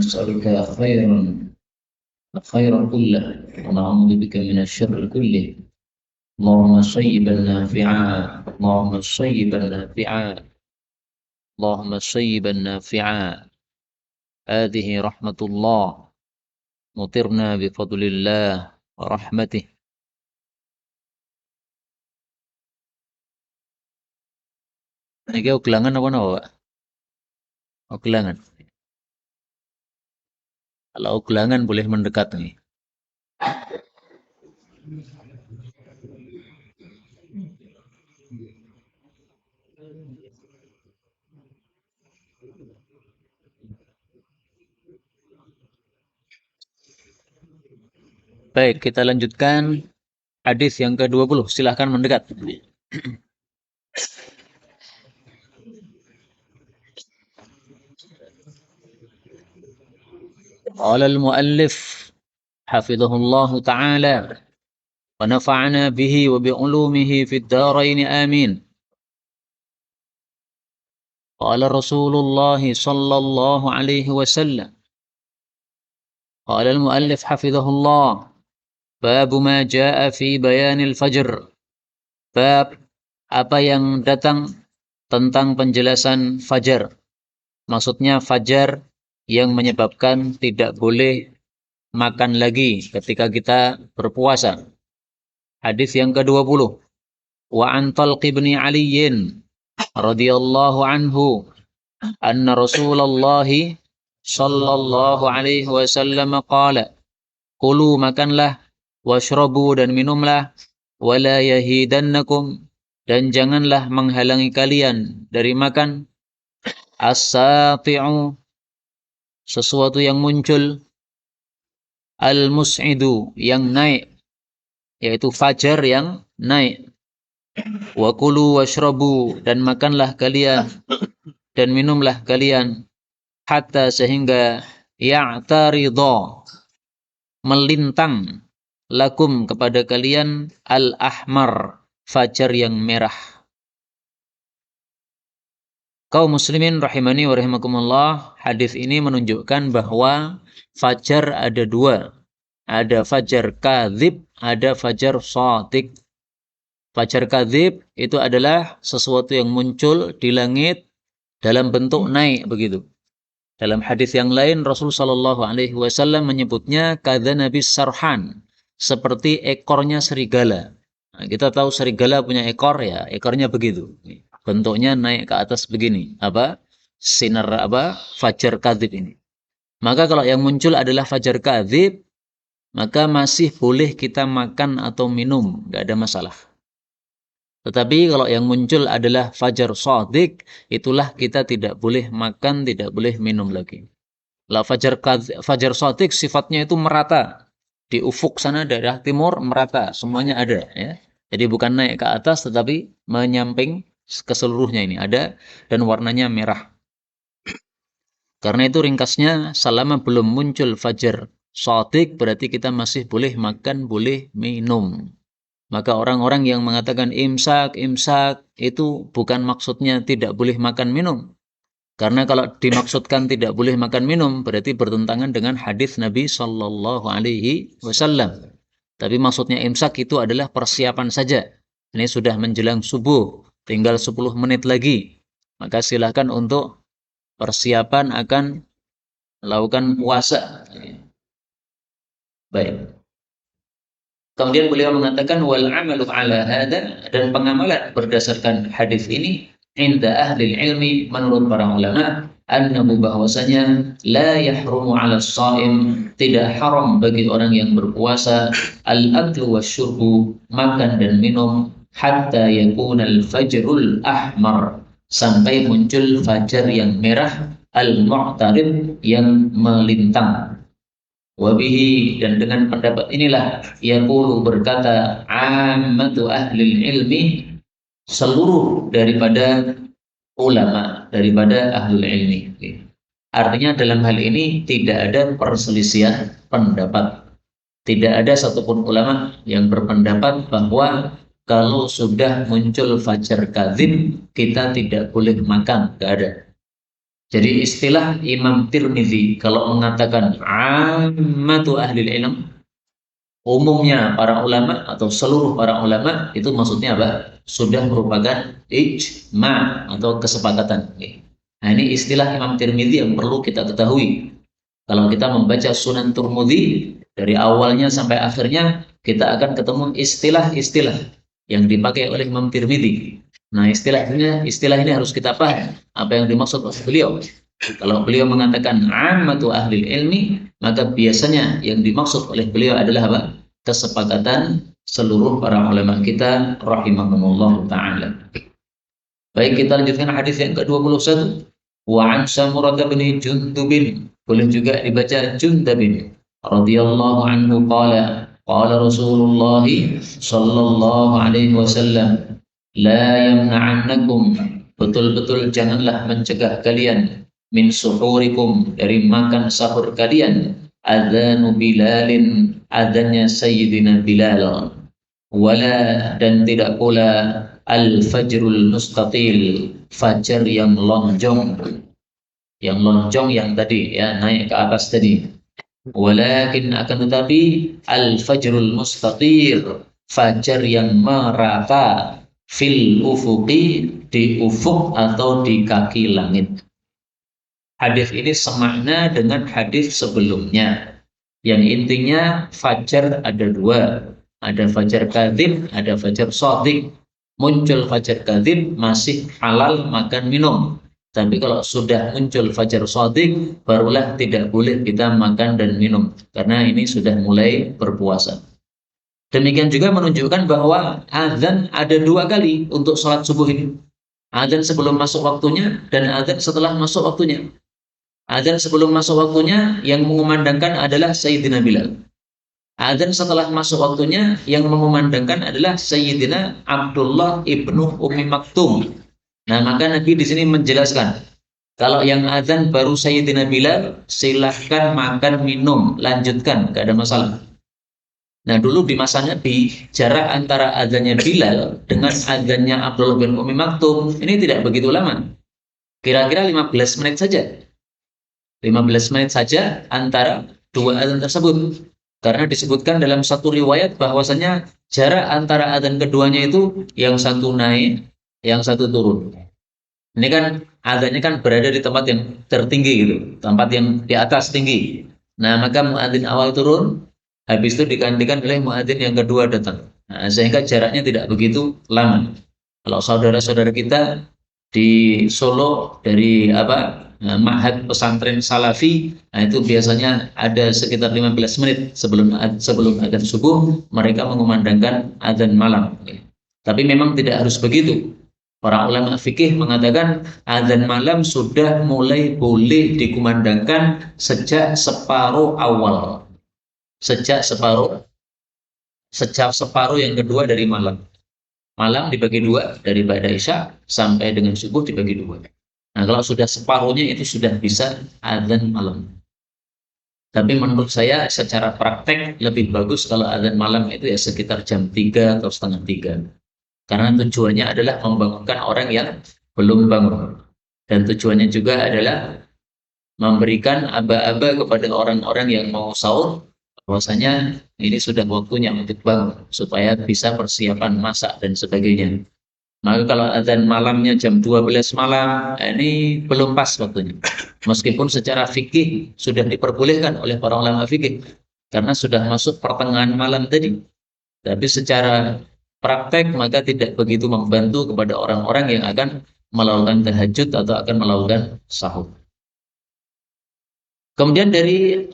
نسألك الخير كله ونعوذ بك من الشر كله. اللهم صيبا نافعا، اللهم صيبا نافعا، اللهم صيبا نافعا. هذه رحمة الله مطرنا بفضل الله ورحمته. Ini ugelangan apa Pak? Ugelangan. Kalau ugelangan boleh mendekat nih. Baik, kita lanjutkan hadis yang ke-20. Silahkan mendekat. Qala al-muallif hafizahullah ta'ala wa nafa'ana bihi wa bi'ulumihi fid dharain amin. Qala Rasulullah sallallahu alaihi wasallam. Qala al-muallif hafizahullah bab ma jaa fi bayanil fajr. Bab apa yang datang tentang penjelasan fajar. Maksudnya fajar yang menyebabkan tidak boleh makan lagi ketika kita berpuasa. Hadis yang ke-20. Wa an Talq bin Ali radhiyallahu anhu anna Rasulullah sallallahu alaihi wasallam qala, kulu makanlah, washrabu dan minumlah, wala yahidannakum dan janganlah menghalangi kalian dari makan, as-sati'u sesuatu yang muncul, al-mus'idu yang naik, yaitu fajar yang naik. Wa kulu washrabu dan makanlah kalian dan minumlah kalian hatta sehingga ya'taridha melintang lakum kepada kalian al-ahmar fajar yang merah. Kaum muslimin rahimani wa rahimakumullah, hadis ini menunjukkan bahwa fajar ada dua. Ada fajar kadzib, ada fajar shadiq. Fajar kadzib itu adalah sesuatu yang muncul di langit dalam bentuk naik begitu. Dalam hadis yang lain Rasul sallallahu alaihi wasallam menyebutnya kadzanabis sarhan, seperti ekornya serigala. Nah, kita tahu serigala punya ekor ya, ekornya begitu. Bentuknya naik ke atas begini. Apa? Sinar apa? Fajar kadzib ini. Maka kalau yang muncul adalah fajar kadzib, maka masih boleh kita makan atau minum, enggak ada masalah. Tetapi kalau yang muncul adalah fajar shadiq, itulah kita tidak boleh makan, tidak boleh minum lagi. Lah fajar shadiq sifatnya itu merata. Di ufuk sana daerah timur merata, semuanya ada ya. Jadi bukan naik ke atas tetapi menyamping keseluruhnya ini ada dan warnanya merah. Karena itu ringkasnya selama belum muncul fajar shadiq berarti kita masih boleh makan, boleh minum. Maka orang-orang yang mengatakan imsak itu bukan maksudnya tidak boleh makan minum. Karena kalau dimaksudkan tidak boleh makan minum berarti bertentangan dengan hadis Nabi sallallahu alaihi wasallam. Tapi maksudnya imsak itu adalah persiapan saja. Ini sudah menjelang subuh, tinggal 10 menit lagi. Maka silakan untuk persiapan akan melakukan puasa. Baik. Kemudian beliau mengatakan wal amalu ala hada, dan pengamalan berdasarkan hadis ini inda ahli ilmi menurut para ulama annahu bahwasanya la yahrumu ala shaim, tidak haram bagi orang yang berpuasa al-aklu wasyurbu, makan dan minum, hatta yakuna al-fajrul ahmar, sampai muncul fajar yang merah, al-mu'tarid yang melintang. Wabihi, dan dengan pendapat inilah yaqulu berkata ammatu ahli ilmi, seluruh daripada ulama, daripada ahli ilmi. Artinya dalam hal ini tidak ada perselisihan pendapat. Tidak ada satupun ulama yang berpendapat bahwa kalau sudah muncul fajar kadzib kita tidak boleh makan, tidak ada. Jadi istilah Imam Tirmidzi kalau mengatakan ammatu ahli ilm, umumnya para ulama atau seluruh para ulama, itu maksudnya apa? Sudah merupakan ijma atau kesepakatan. Nah, ini istilah Imam Tirmidzi yang perlu kita ketahui. Kalau kita membaca Sunan Tirmidzi dari awalnya sampai akhirnya, kita akan ketemu istilah-istilah yang dipakai oleh Imam Tirmidzi. Nah, istilah ini harus kita paham apa yang dimaksud oleh beliau. Kalau beliau mengatakan ammatu ahli ilmi, maka biasanya yang dimaksud oleh beliau adalah apa? Kesepakatan seluruh para ulama kita rahimahumullah taala. Baik, kita lanjutkan hadis yang ke-21. Wa an Samurah bin Jundub, boleh juga dibaca Jundabin radhiyallahu anhu, qala Rasulullah sallallahu alaihi wasallam, la yamna'annakum, betul-betul janganlah mencegah kalian, min suhurikum, dari makan sahur kalian, adzanu Bilalin, adanya Sayyidina Bilal, wala, dan tidak pula al-fajrul mustatil, fajar yang lonjong, yang tadi ya, naik ke atas tadi. Walakin, akan tetapi, al-fajrul mustatir, fajar yang merata, fil ufuqi, di ufuk atau di kaki langit. Hadis ini semakna dengan hadis sebelumnya, yang intinya fajar ada dua, ada fajar kadzib, ada fajar shadiq. Muncul fajar kadzib masih halal makan minum, tapi kalau sudah muncul fajar shadiq, barulah tidak boleh kita makan dan minum, karena ini sudah mulai berpuasa. Demikian juga menunjukkan bahwa azan ada dua kali untuk sholat subuh ini. Azan sebelum masuk waktunya dan azan setelah masuk waktunya. Azan sebelum masuk waktunya yang mengumandangkan adalah Sayyidina Bilal. Azan setelah masuk waktunya yang mengumandangkan adalah Sayyidina Abdullah ibnu Ummi Maktum. Nah, maka Nabi di sini menjelaskan, kalau yang azan baru Sayyidina Bilal, silahkan makan minum, lanjutkan, gak ada masalah. Nah, dulu di masa Nabi, jarak antara azannya Bilal dengan azannya Abdullah bin Ummi Maktum ini tidak begitu lama. Kira-kira 15 menit saja. 15 menit saja antara dua azan tersebut. Karena disebutkan dalam satu riwayat bahwasanya jarak antara azan keduanya itu yang satu naik, yang satu turun. Ini kan azannya kan berada di tempat yang tertinggi gitu, tempat yang di atas tinggi. Nah, maka muadzin awal turun, habis itu digantikan oleh muadzin yang kedua datang. Nah, sehingga jaraknya tidak begitu lama. Kalau saudara-saudara kita di Solo dari Ma'had Pesantren Salafi, nah itu biasanya ada sekitar 15 menit sebelum adzan subuh mereka mengumandangkan adzan malam. Tapi memang tidak harus begitu. Para ulama fikih mengatakan adzan malam sudah mulai boleh dikumandangkan sejak separuh awal. Sejak separuh yang kedua dari malam. Malam dibagi dua, dari Ba'da Isya sampai dengan subuh dibagi dua. Nah, kalau sudah separuhnya itu sudah bisa adzan malam. Tapi menurut saya secara praktek lebih bagus kalau adzan malam itu ya sekitar jam 3 atau setengah 3. Karena tujuannya adalah membangunkan orang yang belum bangun. Dan tujuannya juga adalah memberikan aba-aba kepada orang-orang yang mau sahur, bahwasanya ini sudah waktunya untuk bangun, supaya bisa persiapan masak dan sebagainya. Maka kalau adzan malamnya jam 12 malam, ini belum pas waktunya. Meskipun secara fikih sudah diperbolehkan oleh para ulama fikih, karena sudah masuk pertengahan malam tadi. Tapi secara praktek maka tidak begitu membantu kepada orang-orang yang akan melakukan tahajud atau akan melakukan sahur. Kemudian dari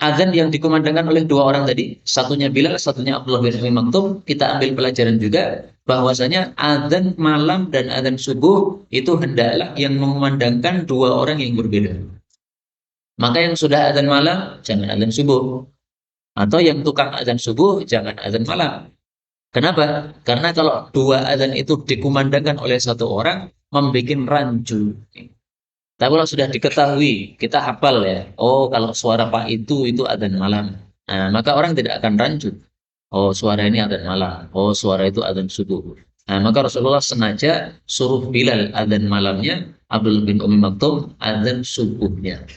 azan yang dikumandangkan oleh dua orang tadi, satunya Bilal, satunya Abdullah bin Ummi Maktum, kita ambil pelajaran juga bahwasanya azan malam dan azan subuh itu hendaklah yang mengumandangkan dua orang yang berbeda. Maka yang sudah azan malam jangan azan subuh, atau yang tukang azan subuh jangan azan malam. Kenapa? Karena kalau dua azan itu dikumandangkan oleh satu orang, membuat rancu. Tapi kalau sudah diketahui, kita hafal ya, oh kalau suara Pak itu adzan malam. Nah, maka orang tidak akan rancu. Oh, suara ini adzan malam. Oh, suara itu adzan subuh. Nah, maka Rasulullah sengaja suruh Bilal adzan malamnya, Abdullah bin Umi Maktum azan subuhnya.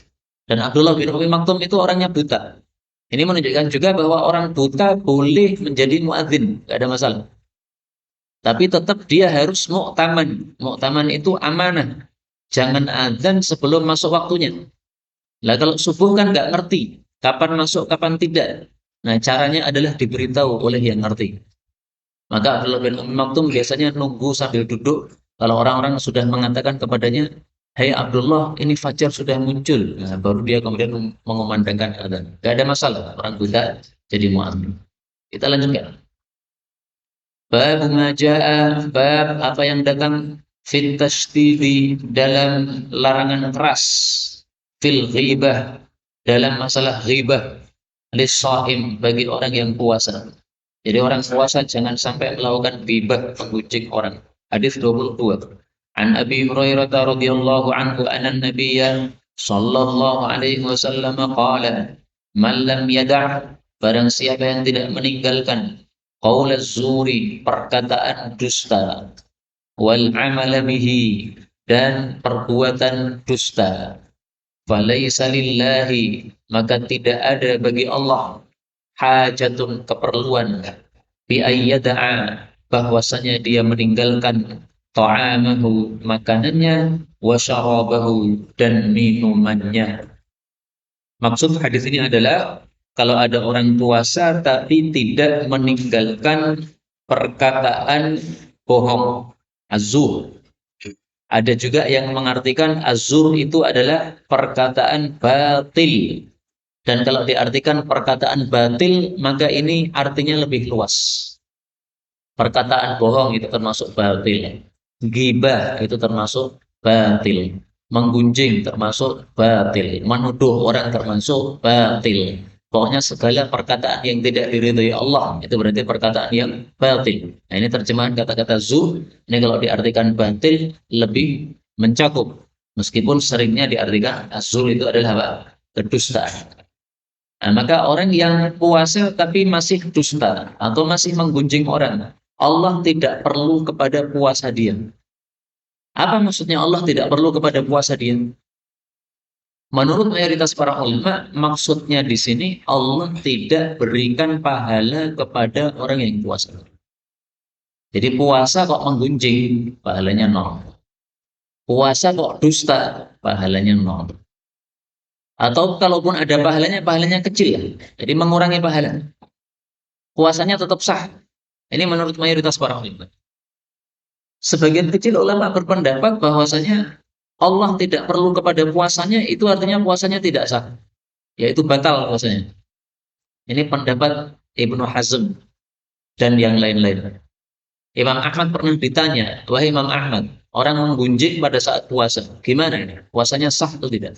Dan Abdullah bin Umi Maktum itu orangnya buta. Ini menunjukkan juga bahwa orang buta boleh menjadi muadzin, nggak ada masalah. Tapi tetap dia harus mu'taman. Mu'taman itu amanah. Jangan azan sebelum masuk waktunya. Lah kalau subuh kan nggak ngerti kapan masuk, kapan tidak. Nah caranya adalah diberitahu oleh yang ngerti. Maka Abdullah bin Umi Maktum biasanya nunggu sambil duduk. Kalau orang-orang sudah mengatakan kepadanya, Hai Abdullah, ini fajar sudah muncul. Nah, baru dia kemudian mengumandangkan adzan. Gak ada masalah, orang buta jadi muadzin. Kita lanjutkan. Bab majaa, bab apa yang datang fit tashdidi dalam larangan keras, fil ghibah dalam masalah ghibah, lis-shaim bagi orang yang puasa. Jadi orang puasa jangan sampai melakukan ghibah, menggunjing orang. Hadis 22. An Abi Hurairah radhiyallahu anhu anna Nabiyya sallallahu alaihi wasallam qala, "Man lam yada', barang siapa yang tidak meninggalkan qaul az-zuri, perkataan dusta, wal amala bihi, dan perbuatan dusta, falaisa lillahi, maka tidak ada bagi Allah hajatun, keperluan, bi ayyada'a, bahwasanya dia meninggalkan ta'amahu, makanannya, wa syarabahu, dan minumannya. Maksud hadis ini adalah kalau ada orang puasa tapi tidak meninggalkan perkataan bohong, azur. Ada juga yang mengartikan azur itu adalah perkataan batil. Dan kalau diartikan perkataan batil, maka ini artinya lebih luas. Perkataan bohong itu termasuk batil. Ghibah itu termasuk batil. Menggunjing termasuk batil. Menuduh orang termasuk batil. Pokoknya segala perkataan yang tidak diridhai Allah itu berarti perkataan yang batil. Nah, ini terjemahan kata-kata zur. Ini kalau diartikan batil lebih mencakup. Meskipun seringnya diartikan azur itu adalah apa? Kedustaan. Nah, maka orang yang puasa tapi masih dusta atau masih menggunjing orang, Allah tidak perlu kepada puasa dia. Apa maksudnya Allah tidak perlu kepada puasa dia? Menurut mayoritas para ulama, maksudnya di sini Allah tidak berikan pahala kepada orang yang puasa. Jadi puasa kok menggunjing, pahalanya nol. Puasa kok dusta, pahalanya nol. Atau kalaupun ada pahalanya, pahalanya kecil ya. Jadi mengurangi pahala. Puasanya tetap sah. Ini menurut mayoritas para ulama. Sebagian kecil ulama berpendapat bahwasanya Allah tidak perlu kepada puasanya, itu artinya puasanya tidak sah, yaitu batal puasanya. Ini pendapat Ibnu Hazm dan yang lain-lain. Imam Ahmad pernah ditanya, wahai Imam Ahmad, orang menggunjing pada saat puasa, gimana ini? Puasanya sah atau tidak?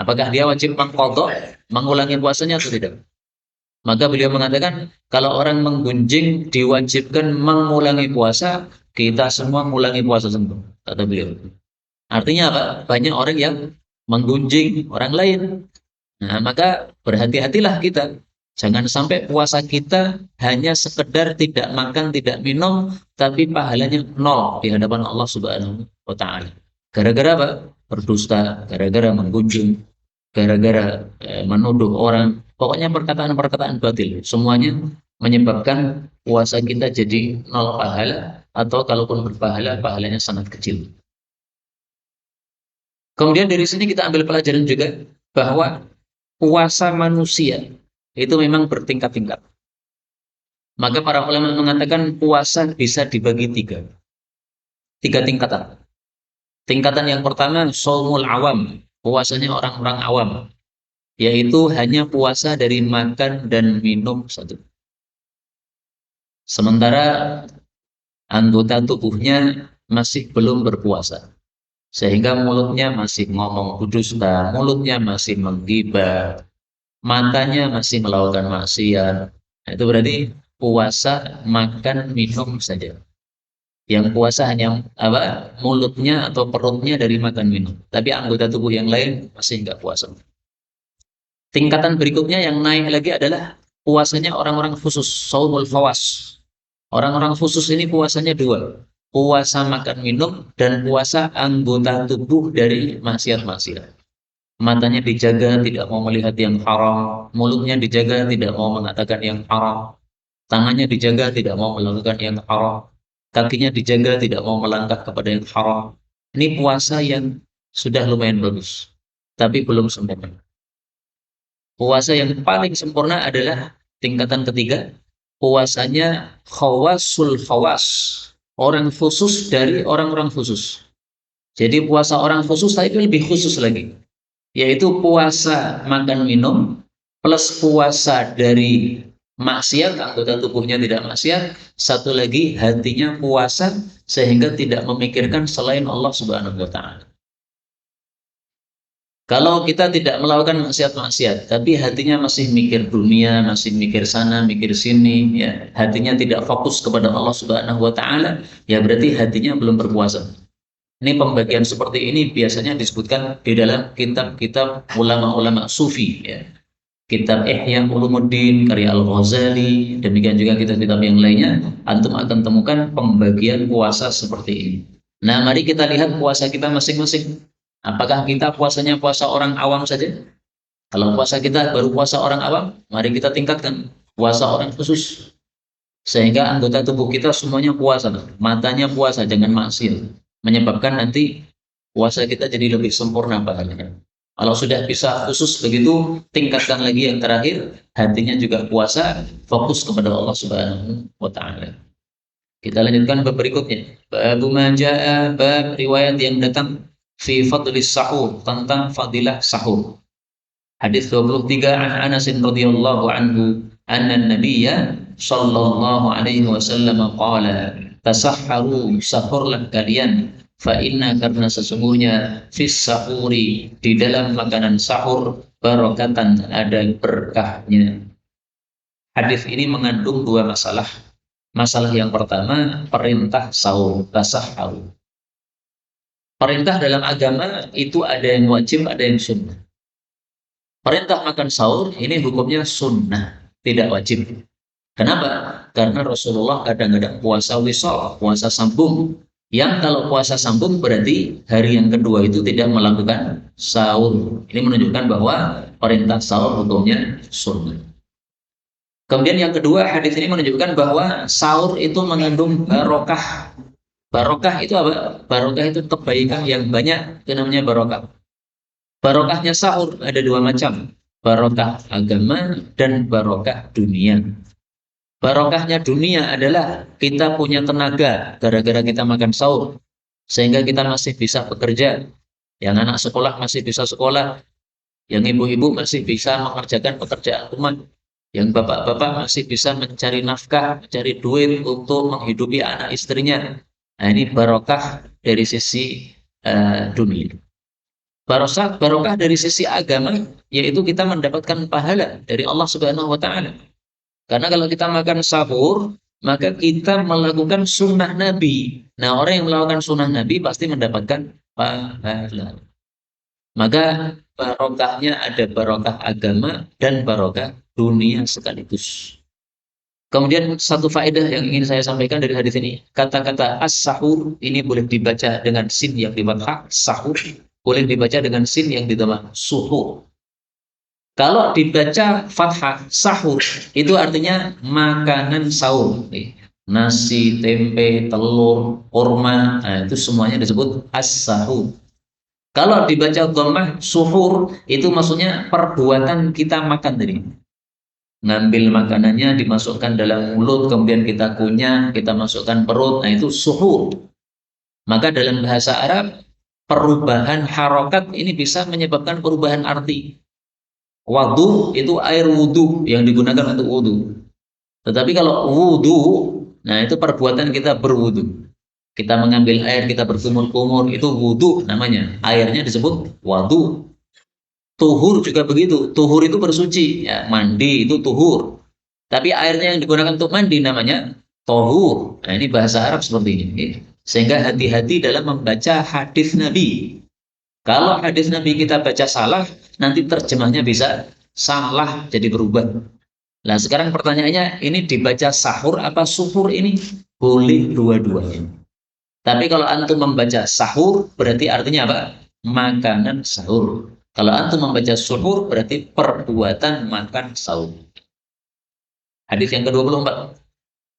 Apakah dia wajib mengqadha, mengulangi puasanya atau tidak? Maka beliau mengatakan, kalau orang menggunjing diwajibkan mengulangi puasa, kita semua mengulangi puasa semua, kata beliau. Artinya apa? Banyak orang yang menggunjing orang lain. Nah, maka berhati-hatilah kita. Jangan sampai puasa kita hanya sekedar tidak makan, tidak minum, tapi pahalanya nol di hadapan Allah Subhanahu wa Ta'ala. Gara-gara apa? Berdusta, gara-gara menggunjing, gara-gara menuduh orang. Pokoknya perkataan-perkataan batil. Semuanya menyebabkan puasa kita jadi nol pahala, atau kalaupun berpahala, pahalanya sangat kecil. Kemudian dari sini kita ambil pelajaran juga bahwa puasa manusia itu memang bertingkat-tingkat. Maka para ulama mengatakan puasa bisa dibagi tiga. Tiga tingkatan. Tingkatan yang pertama, shaumul awam. Puasanya orang-orang awam. Yaitu hanya puasa dari makan dan minum saja. Sementara anggota tubuhnya masih belum berpuasa. Sehingga mulutnya masih ngomong dusta, mulutnya masih menggibah, matanya masih melakukan maksiat. Nah, itu berarti puasa makan minum saja. Yang puasa hanya apa? Mulutnya atau perutnya dari makan minum. Tapi anggota tubuh yang lain masih enggak puasa. Tingkatan berikutnya yang naik lagi adalah puasanya orang-orang khusus, shaumul khawas. Orang-orang khusus ini puasanya dua. puasa makan minum, dan puasa anggota tubuh dari maksiat-maksiat. Matanya dijaga tidak mau melihat yang haram, mulutnya dijaga tidak mau mengatakan yang haram, tangannya dijaga tidak mau melakukan yang haram, kakinya dijaga tidak mau melangkah kepada yang haram. Ini puasa yang sudah lumayan bagus, tapi belum sempurna. Puasa yang paling sempurna adalah tingkatan ketiga, puasanya khawasul khawas, orang khusus dari orang-orang khusus. Jadi puasa orang khusus tapi lebih khusus lagi, yaitu puasa makan minum plus puasa dari maksiat, anggota tubuhnya tidak maksiat, satu lagi hatinya puasa sehingga tidak memikirkan selain Allah Subhanahu wa taala. Kalau kita tidak melakukan maksiat-maksiat, tapi hatinya masih mikir dunia, masih mikir sana, mikir sini, ya, hatinya tidak fokus kepada Allah Subhanahu wa taala, ya berarti hatinya belum berpuasa. Ini pembagian seperti ini biasanya disebutkan di dalam kitab-kitab ulama-ulama sufi, ya. Kitab Ihya Ulumuddin karya Al-Ghazali, demikian juga kitab-kitab yang lainnya, antum akan temukan pembagian puasa seperti ini. Nah, mari kita lihat puasa kita masing-masing. Apakah kita puasanya puasa orang awam saja? Kalau puasa kita baru puasa orang awam, mari kita tingkatkan puasa orang khusus. Sehingga anggota tubuh kita semuanya puasa. Matanya puasa, jangan maksiat. Menyebabkan nanti puasa kita jadi lebih sempurna pahalanya. Kalau sudah bisa khusus begitu, tingkatkan lagi yang terakhir, hatinya juga puasa, fokus kepada Allah Subhanahu wa taala. Kita lanjutkan bab berikutnya. Bab majaa, bab riwayat yang datang fi fadlis sahur, tentang fadilah sahur. Hadis 23 an Anas radhiyallahu anhu anna nabiyya sallallahu alaihi wasallam qala tasahharu, sahurlah kalian, fa inna, karena sesungguhnya fis sahuri, di dalam makanan sahur, barakatan, ada berkahnya. Hadis ini mengandung dua masalah. Masalah yang pertama, perintah sahur, tasahharu. Perintah dalam agama itu ada yang wajib, ada yang sunnah. Perintah makan sahur ini hukumnya sunnah, tidak wajib. Kenapa? Karena Rasulullah kadang-kadang puasa wisol, puasa sambung. Yang kalau puasa sambung berarti hari yang kedua itu tidak melakukan sahur. Ini menunjukkan bahwa perintah sahur hukumnya sunnah. Kemudian yang kedua, hadis ini menunjukkan bahwa sahur itu mengandung barokah. Barokah itu apa? Barokah itu kebaikan yang banyak, itu namanya barokah. Barokahnya sahur ada dua macam, barokah agama dan barokah dunia. Barokahnya dunia adalah kita punya tenaga gara-gara kita makan sahur, sehingga kita masih bisa bekerja. Yang anak sekolah masih bisa sekolah, yang ibu-ibu masih bisa mengerjakan pekerjaan rumah, yang bapak-bapak masih bisa mencari nafkah, mencari duit untuk menghidupi anak istrinya. Nah, ini barokah dari sisi dunia. Barokah dari sisi agama, yaitu kita mendapatkan pahala dari Allah Subhanahu wa taala. Karena kalau kita makan sahur, maka kita melakukan sunnah Nabi. Nah, orang yang melakukan sunnah Nabi pasti mendapatkan pahala. Maka barokahnya ada barokah agama dan barokah dunia sekaligus. Kemudian satu faedah yang ingin saya sampaikan dari hadis ini, kata-kata as-sahur ini boleh dibaca dengan sin yang di fathah, sahur, boleh dibaca dengan sin yang ditambah suhur. Kalau dibaca fathah sahur, itu artinya makanan sahur. Nasi, tempe, telur, kurma, nah itu semuanya disebut as-sahur. Kalau dibaca dhammah suhur, itu maksudnya perbuatan kita makan tadi. Ngambil makanannya, dimasukkan dalam mulut, kemudian kita kunyah, kita masukkan perut, nah itu suhur. Maka dalam bahasa Arab, perubahan harokat ini bisa menyebabkan perubahan arti. Wudu itu air wudu yang digunakan untuk wudu. Tetapi kalau wudu, nah itu perbuatan kita berwudu. Kita mengambil air, kita berkumur-kumur, itu wudu namanya. Airnya disebut wudu. Tuhur juga begitu. Tuhur itu bersuci, ya, mandi itu tuhur. Tapi airnya yang digunakan untuk mandi namanya tohur. Nah, ini bahasa Arab seperti ini. Sehingga hati-hati dalam membaca hadis Nabi. Kalau hadis Nabi kita baca salah, nanti terjemahnya bisa salah, jadi berubah. Nah, sekarang pertanyaannya, ini dibaca sahur apa suhur ini? Boleh dua-duanya. Tapi kalau antum membaca sahur, berarti artinya apa? Makanan sahur. Kalau antum membaca suhur, berarti perbuatan makan sahur. Hadis yang ke-24.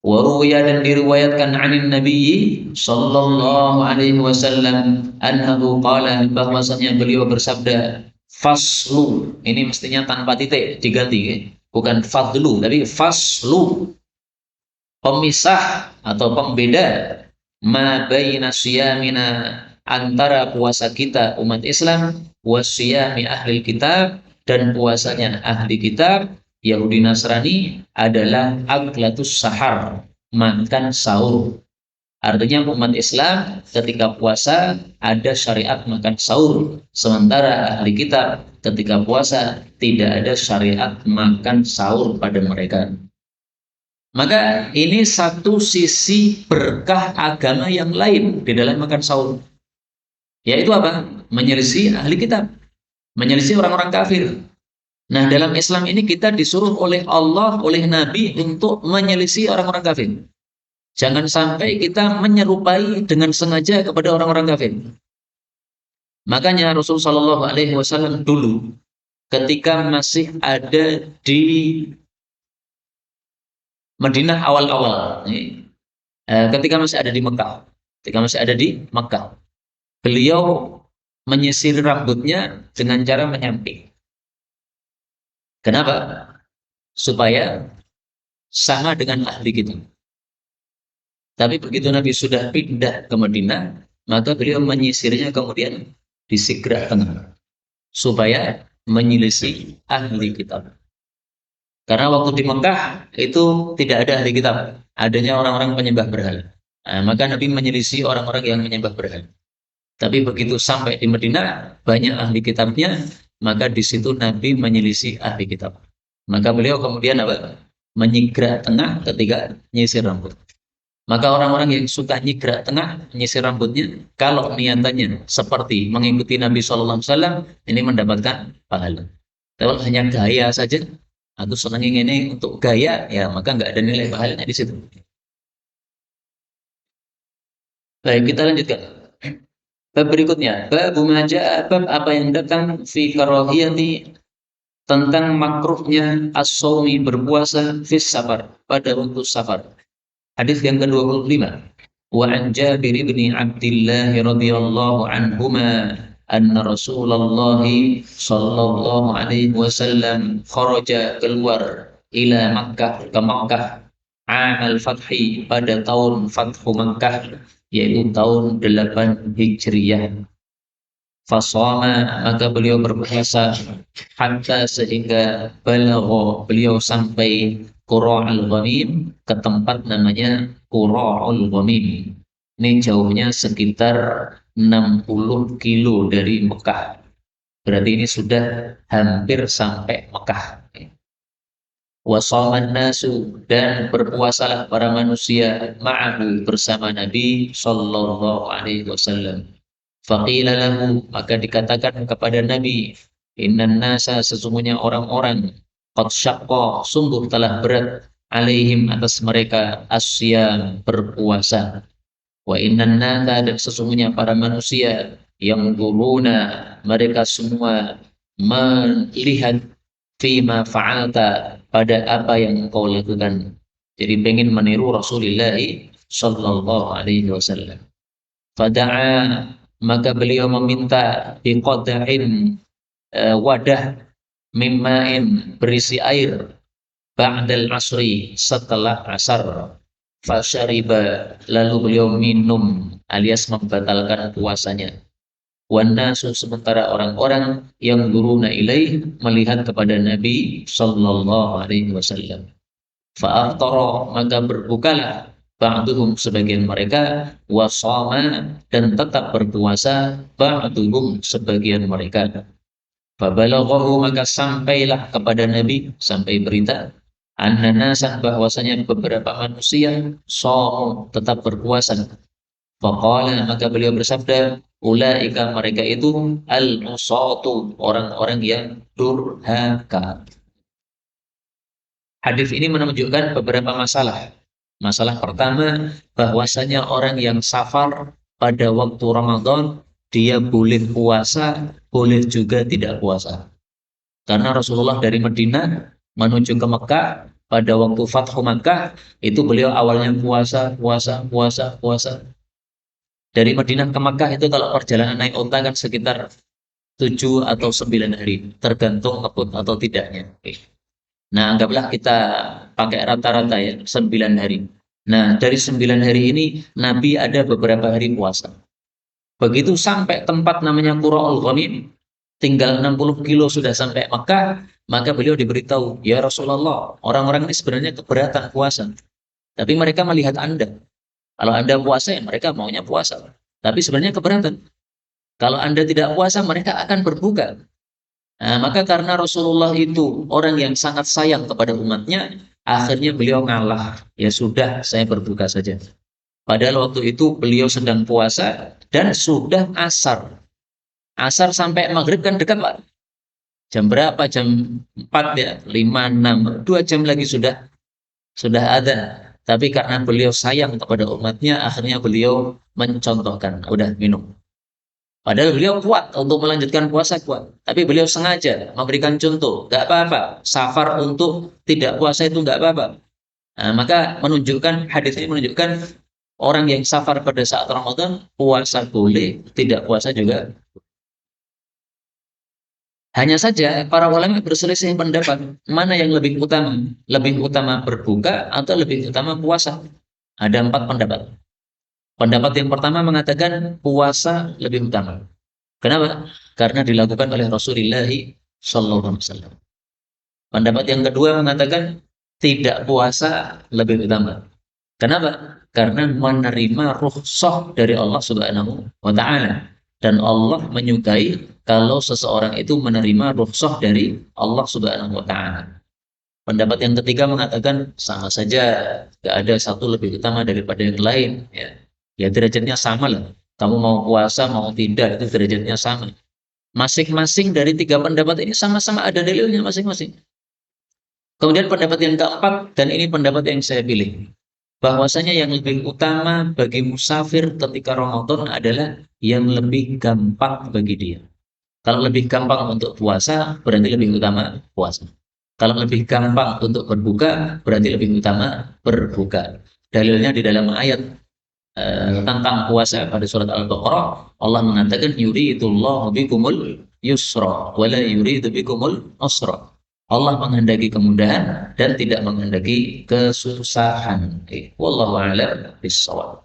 Waruya dan diriwayatkan anin Nabi sallallahu alaihi wasallam annahu qala, bahwasanya beliau bersabda, faslu, ini mestinya tanpa titik, diganti ya. Bukan fadlu tapi faslu, pemisah atau pembeda, ma baina siyamina, antara puasa kita umat Islam, wasiyami ahli kitab, dan puasanya ahli kitab Yahudi Nasrani, adalah aklatus sahar, makan sahur. Artinya umat Islam ketika puasa ada syariat makan sahur, sementara ahli kitab ketika puasa tidak ada syariat makan sahur pada mereka. Maka ini satu sisi berkah agama yang lain di dalam makan sahur. Yaitu apa? Menyelisih ahli kitab, menyelisih orang-orang kafir. Nah, dalam Islam ini kita disuruh oleh Allah, oleh Nabi untuk menyelisih orang-orang kafir. Jangan sampai kita menyerupai dengan sengaja kepada orang-orang kafir. Makanya Rasulullah Shallallahu Alaihi Wasallam dulu ketika masih ada di Madinah awal-awal, ketika masih ada di Mekah, beliau menyisir rambutnya dengan cara menyamping. Kenapa? Supaya sama dengan ahli kita. Tapi begitu Nabi sudah pindah ke Madinah, maka beliau menyisirnya kemudian di segera tengah, supaya menyelisih ahli kitab. Karena waktu di Mekah itu tidak ada ahli kitab, adanya orang-orang penyembah berhala. Nah, maka Nabi menyelisih orang-orang yang menyembah berhala. Tapi begitu sampai di Madinah, banyak ahli kitabnya, maka di situ Nabi menyelisih ahli kitab. Maka beliau kemudian apa? Menyigrak tengah ketika nyisir rambut. Maka orang-orang yang suka nyigrak tengah, menyisir rambutnya, kalau niatannya seperti mengikuti Nabi SAW, ini mendapatkan pahala. Kalau hanya gaya saja, atau senangin ini untuk gaya, ya maka nggak ada nilai pahalanya di situ. Baik, kita lanjutkan. Bab berikutnya, bab maja, bab apa yang datang fi karahiyati, tentang makruhnya as-shaumi, berpuasa, fis safar, pada waktu safar. Hadis yang ke-25. Wa an Jabir bin Abdullah radhiyallahu anhuma anna Rasulullah sallallahu alaihi wasallam kharaja, keluar, ila Makkah, ke Makkah, amal fathi, pada tahun Fathu Makkah, yaitu tahun 8 Hijriyah. Fasoma, maka beliau berpuasa, hatta, sehingga balagha, beliau sampai Qura'ul Ghamim, ke tempat namanya Qura'ul Ghamim. Ini jauhnya sekitar 60 kilo dari Mekah. Berarti ini sudah hampir sampai Mekah. Wasaman nasu, dan berpuasalah para manusia, ma'ahu, bersama Nabi sallallahu alaihi wasallam. Faqila lahu, maka dikatakan kepada Nabi, innan nasa, sesungguhnya orang-orang, qad syaqqa, sungguh telah berat, alaihim, atas mereka, asyam, berpuasa. Wa innan nasa, dan sesungguhnya para manusia, yang guruna, mereka semua melihat, fima fa'alta, pada apa yang engkau lakukan. Jadi pengen meniru Rasulullah sallallahu alaihi wasallam. Fada'a, maka beliau meminta, biqada'in, wadah, mimma'in, berisi air, ba'dal asri, setelah asar. Fasyariba, lalu beliau minum, alias membatalkan puasanya. Wannasu, sementara orang-orang, yang guruna ilaih, melihat kepada Nabi sallallahu alaihi wasallam. Fa'aftara, maka berbukalah, ba'duhum, sebagian mereka, wasama, dan tetap berpuasa, ba'duhum, sebagian mereka. Fabalaghahu, maka sampailah kepada Nabi, sampai berita, anna nasa, bahwasanya beberapa manusia, shaum, tetap berpuasa. Faqala, maka beliau bersabda, ulaika, mereka itu, al-usatu, orang-orang yang durhaka. Hadis ini menunjukkan beberapa masalah. Masalah pertama, bahwasanya orang yang safar pada waktu Ramadan, dia boleh puasa, boleh juga tidak puasa. Karena Rasulullah dari Madinah menuju ke Mekah, pada waktu Fathu Makkah, itu beliau awalnya puasa, puasa, puasa, puasa. Dari Madinah ke Mekah itu kalau perjalanan naik onta kan sekitar 7 atau 9 hari, tergantung ngebut atau tidaknya. Oke. Nah, anggaplah kita pakai rata-rata ya, 9 hari. Nah, dari 9 hari ini, Nabi ada beberapa hari puasa. Begitu sampai tempat namanya Qura'ul Ghamim, tinggal 60 kilo sudah sampai Makkah, maka beliau diberitahu, ya Rasulullah, orang-orang ini sebenarnya keberatan puasa. Tapi mereka melihat Anda. Kalau Anda puasa, ya mereka maunya puasa. Tapi sebenarnya keberatan. Kalau Anda tidak puasa, mereka akan berbuka. Nah, maka karena Rasulullah itu orang yang sangat sayang kepada umatnya, akhirnya beliau ngalah. Ya sudah, saya berbuka saja. Padahal waktu itu beliau sedang puasa dan sudah asar. Asar sampai maghrib kan dekat, Pak. Jam berapa? Jam 4 ya, 5, 6, 2 jam lagi sudah ada. Tapi karena beliau sayang kepada umatnya, akhirnya beliau mencontohkan, udah minum. Padahal beliau kuat untuk melanjutkan puasa kuat. Tapi beliau sengaja memberikan contoh. Nggak apa-apa. Safar untuk tidak puasa itu nggak apa-apa. Nah, maka hadis ini menunjukkan orang yang safar pada saat Ramadan, puasa boleh, tidak puasa juga. Hanya saja para ulama berselisih pendapat mana yang lebih utama. Lebih utama berbuka atau lebih utama puasa. Ada 4 pendapat. Pendapat yang pertama mengatakan puasa lebih utama. Kenapa? Karena dilakukan oleh Rasulullah Sallallahu Alaihi Wasallam. Pendapat yang kedua mengatakan tidak puasa lebih utama. Kenapa? Karena menerima rukhsah dari Allah Subhanahu wa Ta'ala. Dan Allah menyukai kalau seseorang itu menerima rukhsah dari Allah Subhanahu wa Ta'ala. Pendapat yang ketiga mengatakan sama saja, tidak ada satu lebih utama daripada yang lain. Ya derajatnya sama lah. Kamu mau puasa mau tidak itu derajatnya sama. Masing-masing dari 3 pendapat ini sama-sama ada dalilnya masing-masing. Kemudian pendapat yang keempat, dan ini pendapat yang saya pilih, bahwasanya yang lebih utama bagi musafir ketika Ramadan adalah yang lebih gampang bagi dia. Kalau lebih gampang untuk puasa, berarti lebih utama puasa. Kalau lebih gampang untuk berbuka, berarti lebih utama berbuka. Dalilnya di dalam ayat tentang puasa pada surat Al-Baqarah, Allah mengatakan yuridullahu bikumul yusra wa la yuridu bikumul usra. Allah menghendaki kemudahan dan tidak menghendaki kesusahan. Wallahu a'lam bishawab.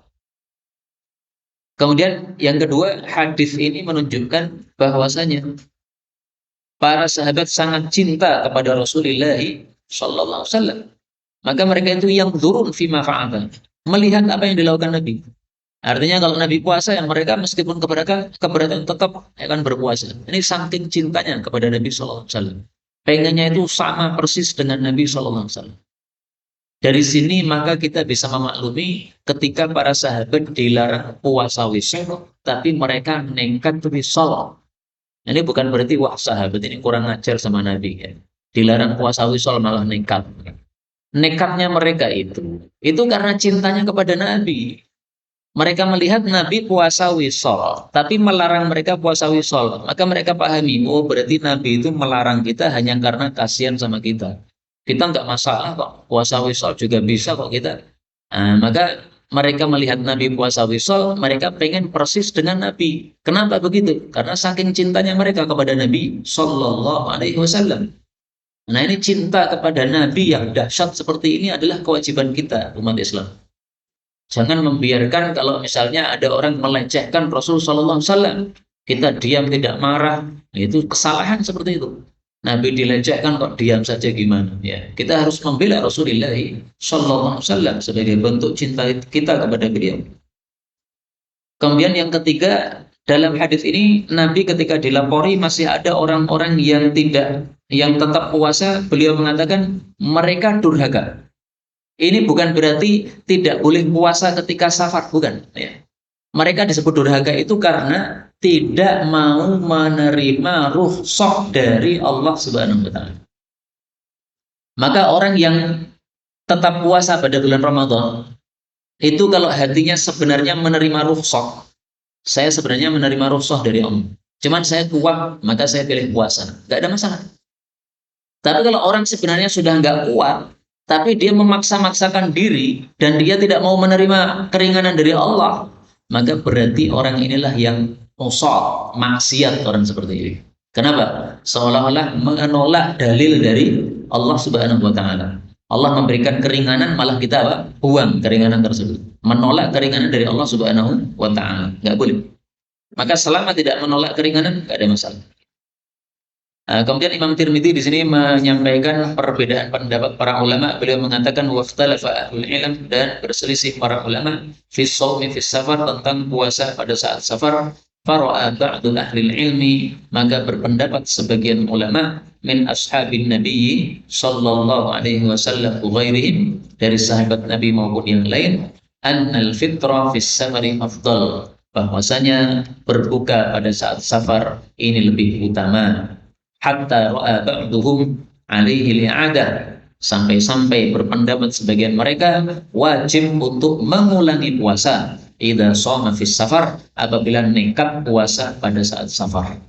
Kemudian yang kedua, hadis ini menunjukkan bahwasanya para sahabat sangat cinta kepada Rasulullah sallallahu alaihi wasallam. Maka mereka itu yang turun fima fa'ala, melihat apa yang dilakukan Nabi. Artinya kalau Nabi puasa, yang mereka meskipun keberatan tetap akan berpuasa. Ini saking cintanya kepada Nabi Sallallahu Alaihi Wasallam. Pengennya itu sama persis dengan Nabi Sallallahu Alaihi Wasallam. Dari sini maka kita bisa memaklumi ketika para sahabat dilarang puasa wisol, tapi mereka nekat wisol. Ini bukan berarti wah sahabat ini kurang ajar sama Nabi ya. Dilarang puasa wisol malah nekat. Nekatnya mereka itu karena cintanya kepada Nabi. Mereka melihat Nabi puasa wisol, tapi melarang mereka puasa wisol. Maka mereka pahami, oh berarti Nabi itu melarang kita hanya karena kasihan sama kita. Kita nggak masalah kok, puasa wisol juga bisa kok kita. Nah, maka mereka melihat Nabi puasa wisol, mereka pengen persis dengan Nabi. Kenapa begitu? Karena saking cintanya mereka kepada Nabi Sallallahu Alaihi Wasallam. Nah ini cinta kepada Nabi yang dahsyat seperti ini adalah kewajiban kita umat Islam. Jangan membiarkan kalau misalnya ada orang melecehkan Rasul Sallallahu Alaihi Wasallam, kita diam tidak marah, itu kesalahan seperti itu. Nabi dilecehkan kok diam saja gimana? Ya, kita harus membela Rasulullah Sallallahu Alaihi Wasallam sebagai bentuk cinta kita kepada beliau. Kemudian yang ketiga, dalam hadis ini Nabi ketika dilapori masih ada orang-orang yang tetap puasa, beliau mengatakan mereka durhaka. Ini bukan berarti tidak boleh puasa ketika safar, bukan. Ya. Mereka disebut durhaka itu karena tidak mau menerima rukhsah dari Allah Subhanahu wa Ta'ala. Maka orang yang tetap puasa pada bulan Ramadan, itu kalau hatinya sebenarnya menerima rukhsah, saya sebenarnya menerima rukhsah dari Allah. Cuman saya kuat, maka saya pilih puasa. Nggak ada masalah. Tapi kalau orang sebenarnya sudah nggak kuat, tapi dia memaksa-maksakan diri dan dia tidak mau menerima keringanan dari Allah, maka berarti orang inilah yang musa, maksiat orang seperti ini. Kenapa? Seolah-olah menolak dalil dari Allah Subhanahu wa taala. Allah memberikan keringanan, malah kita apa? Buang keringanan tersebut. Menolak keringanan dari Allah Subhanahu wa taala. Nggak boleh. Maka selama tidak menolak keringanan, nggak ada masalah. Kemudian Imam Tirmidzi di sini menyampaikan perbedaan pendapat para ulama. Beliau mengatakan waqtalafa ahlul ilm, dan berselisih para ulama fi shaumi fi safar, tentang puasa pada saat safar. Fara'a ba'dul ahli ilmi, maka berpendapat sebagian ulama min ashabin nabiyyi sallallahu alaihi wasallam wa ghairihim, dari sahabat Nabi maupun yang lain, an al-fitra fi safari afdal, bahwasanya berbuka pada saat safar ini lebih utama. Hatta ra'a ba'duhum alaihi li'adah, sampai-sampai berpendapat sebagian mereka wajib untuk mengulangi puasa idza shoma fis safar, apabila nekat puasa pada saat safar.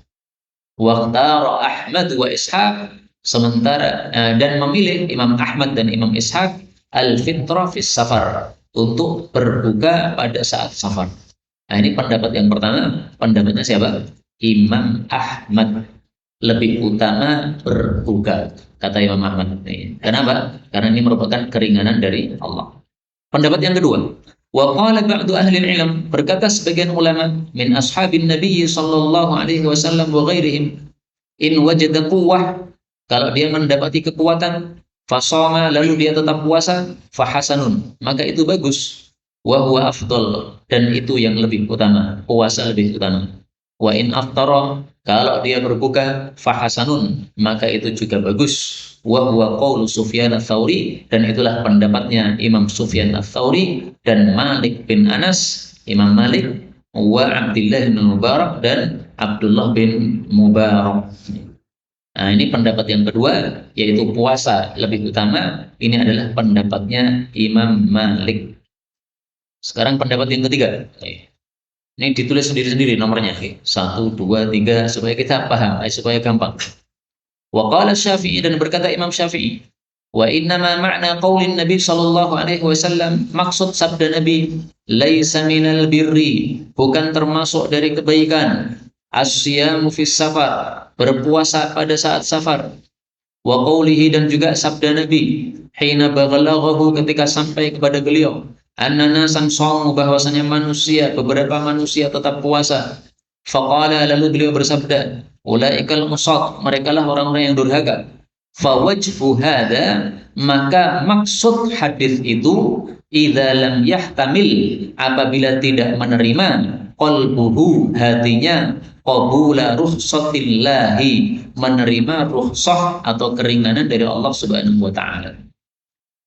Waqtara Ahmad wa Ishaq, sementara dan memilih Imam Ahmad dan Imam Ishaq al-fitra fis safar, untuk berbuka pada saat safar. Nah, ini pendapat yang pertama. Pendapatnya siapa? Imam Ahmad, lebih utama berbuka, kata Imam Ahmad. Kenapa? Karena ini merupakan keringanan dari Allah. Pendapat yang kedua, wa qala ba'du ahli ilm, berkata sebagian ulama min ashabin nabi sallallahu alaihi wasallam wa ghairihim, in wajada quwwah, kalau dia mendapati kekuatan, fasama, lalu dia tetap puasa, fahasanun, maka itu bagus, wa huwa afdal, dan itu yang lebih utama, puasa lebih utama. Wa in aftara, kalau dia berbuka, fahasanun, maka itu juga bagus. Wa huwa qaulu Sufyan ats-Tsauri, dan itulah pendapatnya Imam Sufyan ats-Tsauri dan Malik bin Anas, Imam Malik, wa Abdullah bin Mubarak, dan Abdullah bin Mubarak. Nah, ini pendapat yang kedua, yaitu puasa lebih utama. Ini adalah pendapatnya Imam Malik. Sekarang pendapat yang ketiga. Ini ditulis sendiri-sendiri nomornya. 1, 2, 3, supaya kita paham, supaya gampang. Wa qala Syafi'i, dan berkata Imam Syafi'i, wa innama ma'na qaulin Nabi sallallahu alaihi wasallam, maksud sabda Nabi, laisa minal birri, bukan termasuk dari kebaikan, as-siyamu fis safar, berpuasa pada saat safar. Wa qaulihi, dan juga sabda Nabi, hina baghalaghahu, ketika sampai kepada beliau, an-nasan shaum, bahwasanya manusia, beberapa manusia tetap puasa. Faqala, lalu beliau bersabda, ulaikal musad, merekalah orang-orang yang durhaka. Fawajhu hadza, maka maksud hadis itu, idza lam yahtamil, apabila tidak menerima, qalbuhu, hatinya, qabula rukhsatillahi, menerima rukhsah atau keringanan dari Allah Subhanahu wa taala.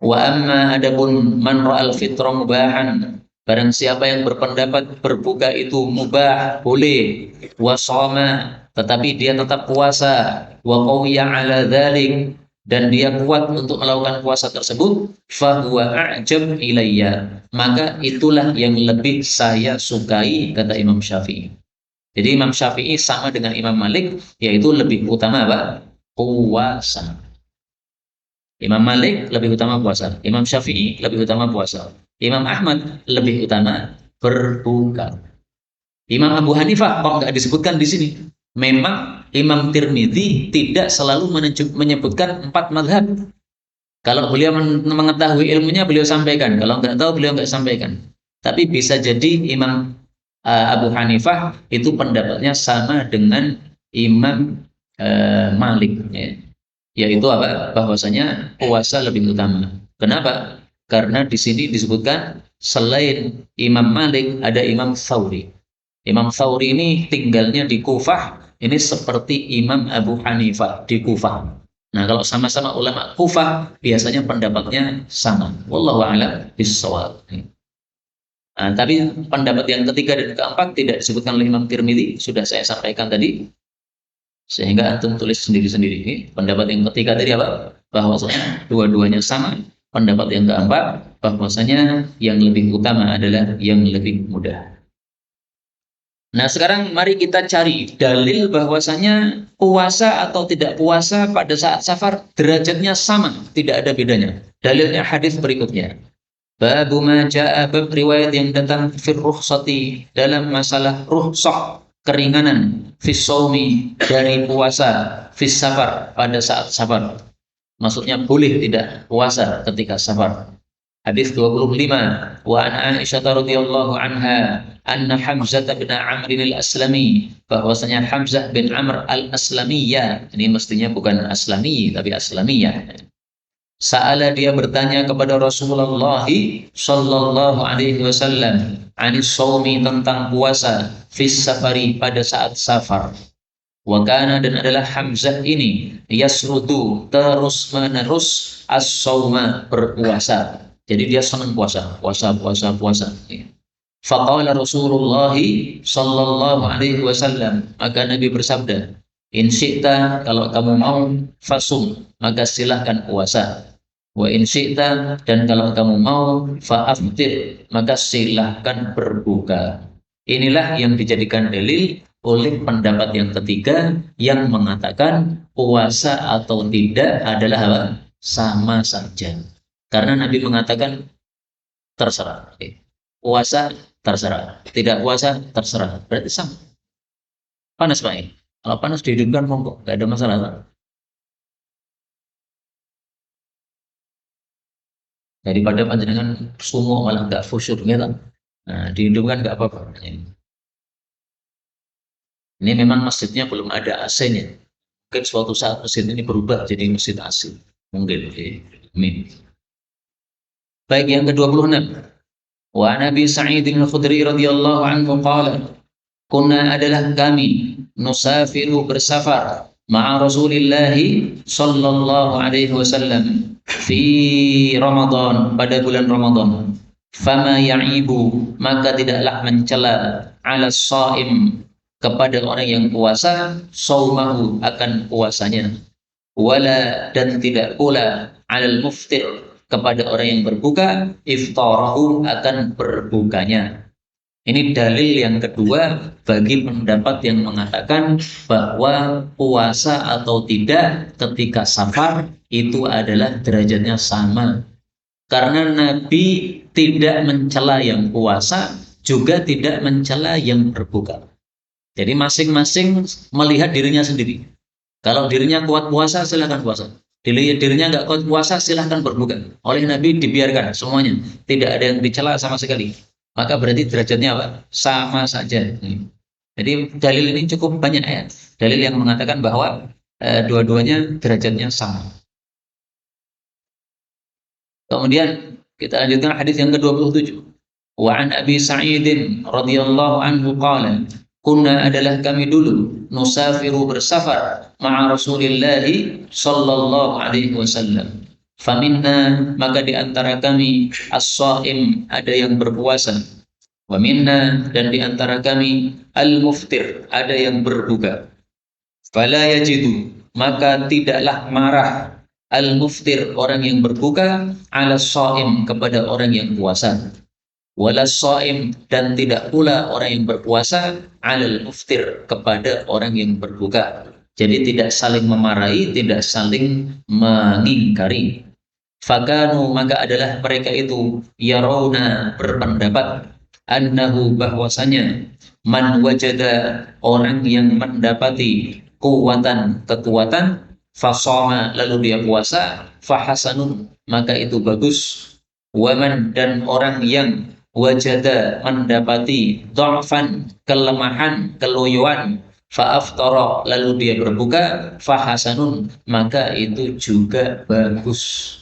Wa amma, adapun man ra'al fitra mubahan, barang siapa yang berpendapat berbuka itu mubah, boleh, wa shoma, tetapi dia tetap puasa, wa qawiya ala dzalik, dan dia kuat untuk melakukan puasa tersebut, fa huwa a'jab ilayya, maka itulah yang lebih saya sukai, kata Imam Syafi'i. Jadi Imam Syafi'i sama dengan Imam Malik, yaitu lebih utama apa? Puasa. Imam Malik lebih utama puasa, Imam Syafi'i lebih utama puasa, Imam Ahmad lebih utama berbuka. Imam Abu Hanifah kok nggak disebutkan di sini? Memang Imam Tirmidzi tidak selalu menyebutkan 4 mazhab. Kalau beliau mengetahui ilmunya, beliau sampaikan. Kalau nggak tahu, beliau nggak sampaikan. Tapi bisa jadi Imam Abu Hanifah itu pendapatnya sama dengan Imam Malik, ya. Yaitu apa? Bahwasanya puasa lebih utama. Kenapa? Karena di sini disebutkan selain Imam Malik ada Imam Tsauri. Imam Tsauri ini tinggalnya di Kufah, ini seperti Imam Abu Hanifah di Kufah. Nah, kalau sama-sama ulama Kufah, biasanya pendapatnya sama. Wallahu a'lam bishawab. Nah, tapi pendapat yang ketiga dan keempat tidak disebutkan oleh Imam Tirmidzi, sudah saya sampaikan tadi. Sehingga antum tulis sendiri-sendiri. Pendapat yang ketiga tadi apa? Bahwasanya dua-duanya sama, Pendapat yang keempat, bahwasanya yang lebih utama adalah yang lebih mudah. Nah, sekarang mari kita cari dalil bahwasanya puasa atau tidak puasa pada saat safar derajatnya sama, tidak ada bedanya. Dalilnya hadis berikutnya. Babu ma jaa, bab riwayat yang datang fir rukhsati, dalam masalah rukhsah, keringanan, fis shaumi, dari puasa, fis safar, pada saat safar. Maksudnya boleh tidak puasa ketika safar. Hadis 25, wa an Aisyah radhiyallahu anha anna Hamzah bin Amr al-Aslami, bahwasanya Hamzah bin Amr al-Aslamiyah, ini mestinya bukan Aslami tapi Aslamiyah. Sa'ala, dia bertanya kepada Rasulullah sallallahu alaihi wasallam, anis shaumi, tentang puasa, fis safari, pada saat safar. Wa kana, dan adalah Hamzah ini, yasrudu, terus menerus, as-shauma, berpuasa. Jadi dia senang puasa, puasa. Faqala Rasulullah sallallahu alaihi wasallam, maka Nabi bersabda, in syi'ta, kalau kamu mau, fasum, maka silahkan puasa. Wa in syi'ta, dan kalau kamu mau, fa'aftir, maka silahkan berbuka. Inilah yang dijadikan dalil oleh pendapat yang ketiga, yang mengatakan puasa atau tidak adalah apa? Sama saja. Karena Nabi mengatakan terserah. Puasa terserah, tidak puasa terserah. Berarti sama. Panas Pak. Kalau panas dihidupkan monggo, nggak ada masalah Pak. Daripada panjenengan semua malah nggak khusyuk gitu. Nah, dihidupkan nggak apa-apa. Ini memang masjidnya belum ada AC-nya. Mungkin suatu saat masjid ini berubah jadi masjid AC. Mungkin. Amin. Baik, yang ke-26. Wa Nabi Sa'id al-Khudri radhiyallahu anhu qala, kunna, adalah kami, nusafiru, bersafar, ma'a Rasulillah sallallahu alaihi wasallam, fi Ramadan, pada bulan Ramadan. Fama ya'ibu, maka tidaklah mencela, ala shaim, kepada orang yang puasa, saumahu, akan puasanya. Wala, dan tidak pula, alal muftir, kepada orang yang berbuka, iftarahu, akan berbukanya. Ini dalil yang kedua bagi pendapat yang mengatakan bahwa puasa atau tidak ketika safar itu adalah derajatnya sama. Karena Nabi tidak mencela yang puasa, juga tidak mencela yang berbuka. Jadi masing-masing melihat dirinya sendiri. Kalau dirinya kuat puasa, silahkan puasa. Dirinya nggak kuat puasa, silahkan berbuka. Oleh Nabi dibiarkan semuanya. Tidak ada yang dicela sama sekali. Maka berarti derajatnya apa? Sama saja. Jadi dalil ini cukup banyak ya. Dalil yang mengatakan bahwa dua-duanya derajatnya sama. Kemudian kita lanjutkan hadis yang ke-27. Wa an Abi Sa'id radhiyallahu anhu qala, kunna, adalah kami dulu, nusafiru, bersafar, ma'a Rasulillah sallallahu alaihi wasallam. Faminna, maka di antara kami, as-shaim, ada yang berpuasa. Wa minna, dan di antara kami, al-muftir, ada yang berbuka. Fala yajidu, maka tidaklah marah, al-muftir, orang yang berbuka, ala shaim, kepada orang yang puasa. Wala shaim, dan tidak pula orang yang berpuasa, alal muftir, kepada orang yang berbuka. Jadi tidak saling memarahi, tidak saling mengingkari. Fakanu, maka adalah mereka itu, yarawna, berpendapat, annahu, bahwasanya, man wajada, orang yang mendapati kekuatan, fasoma, lalu dia puasa, fahasanun, maka itu bagus. Waman, dan orang yang wajada, mendapati, dha'fan, kelemahan, keloyoan, fa'aftara, lalu dia berbuka, fahasanun, maka itu juga bagus.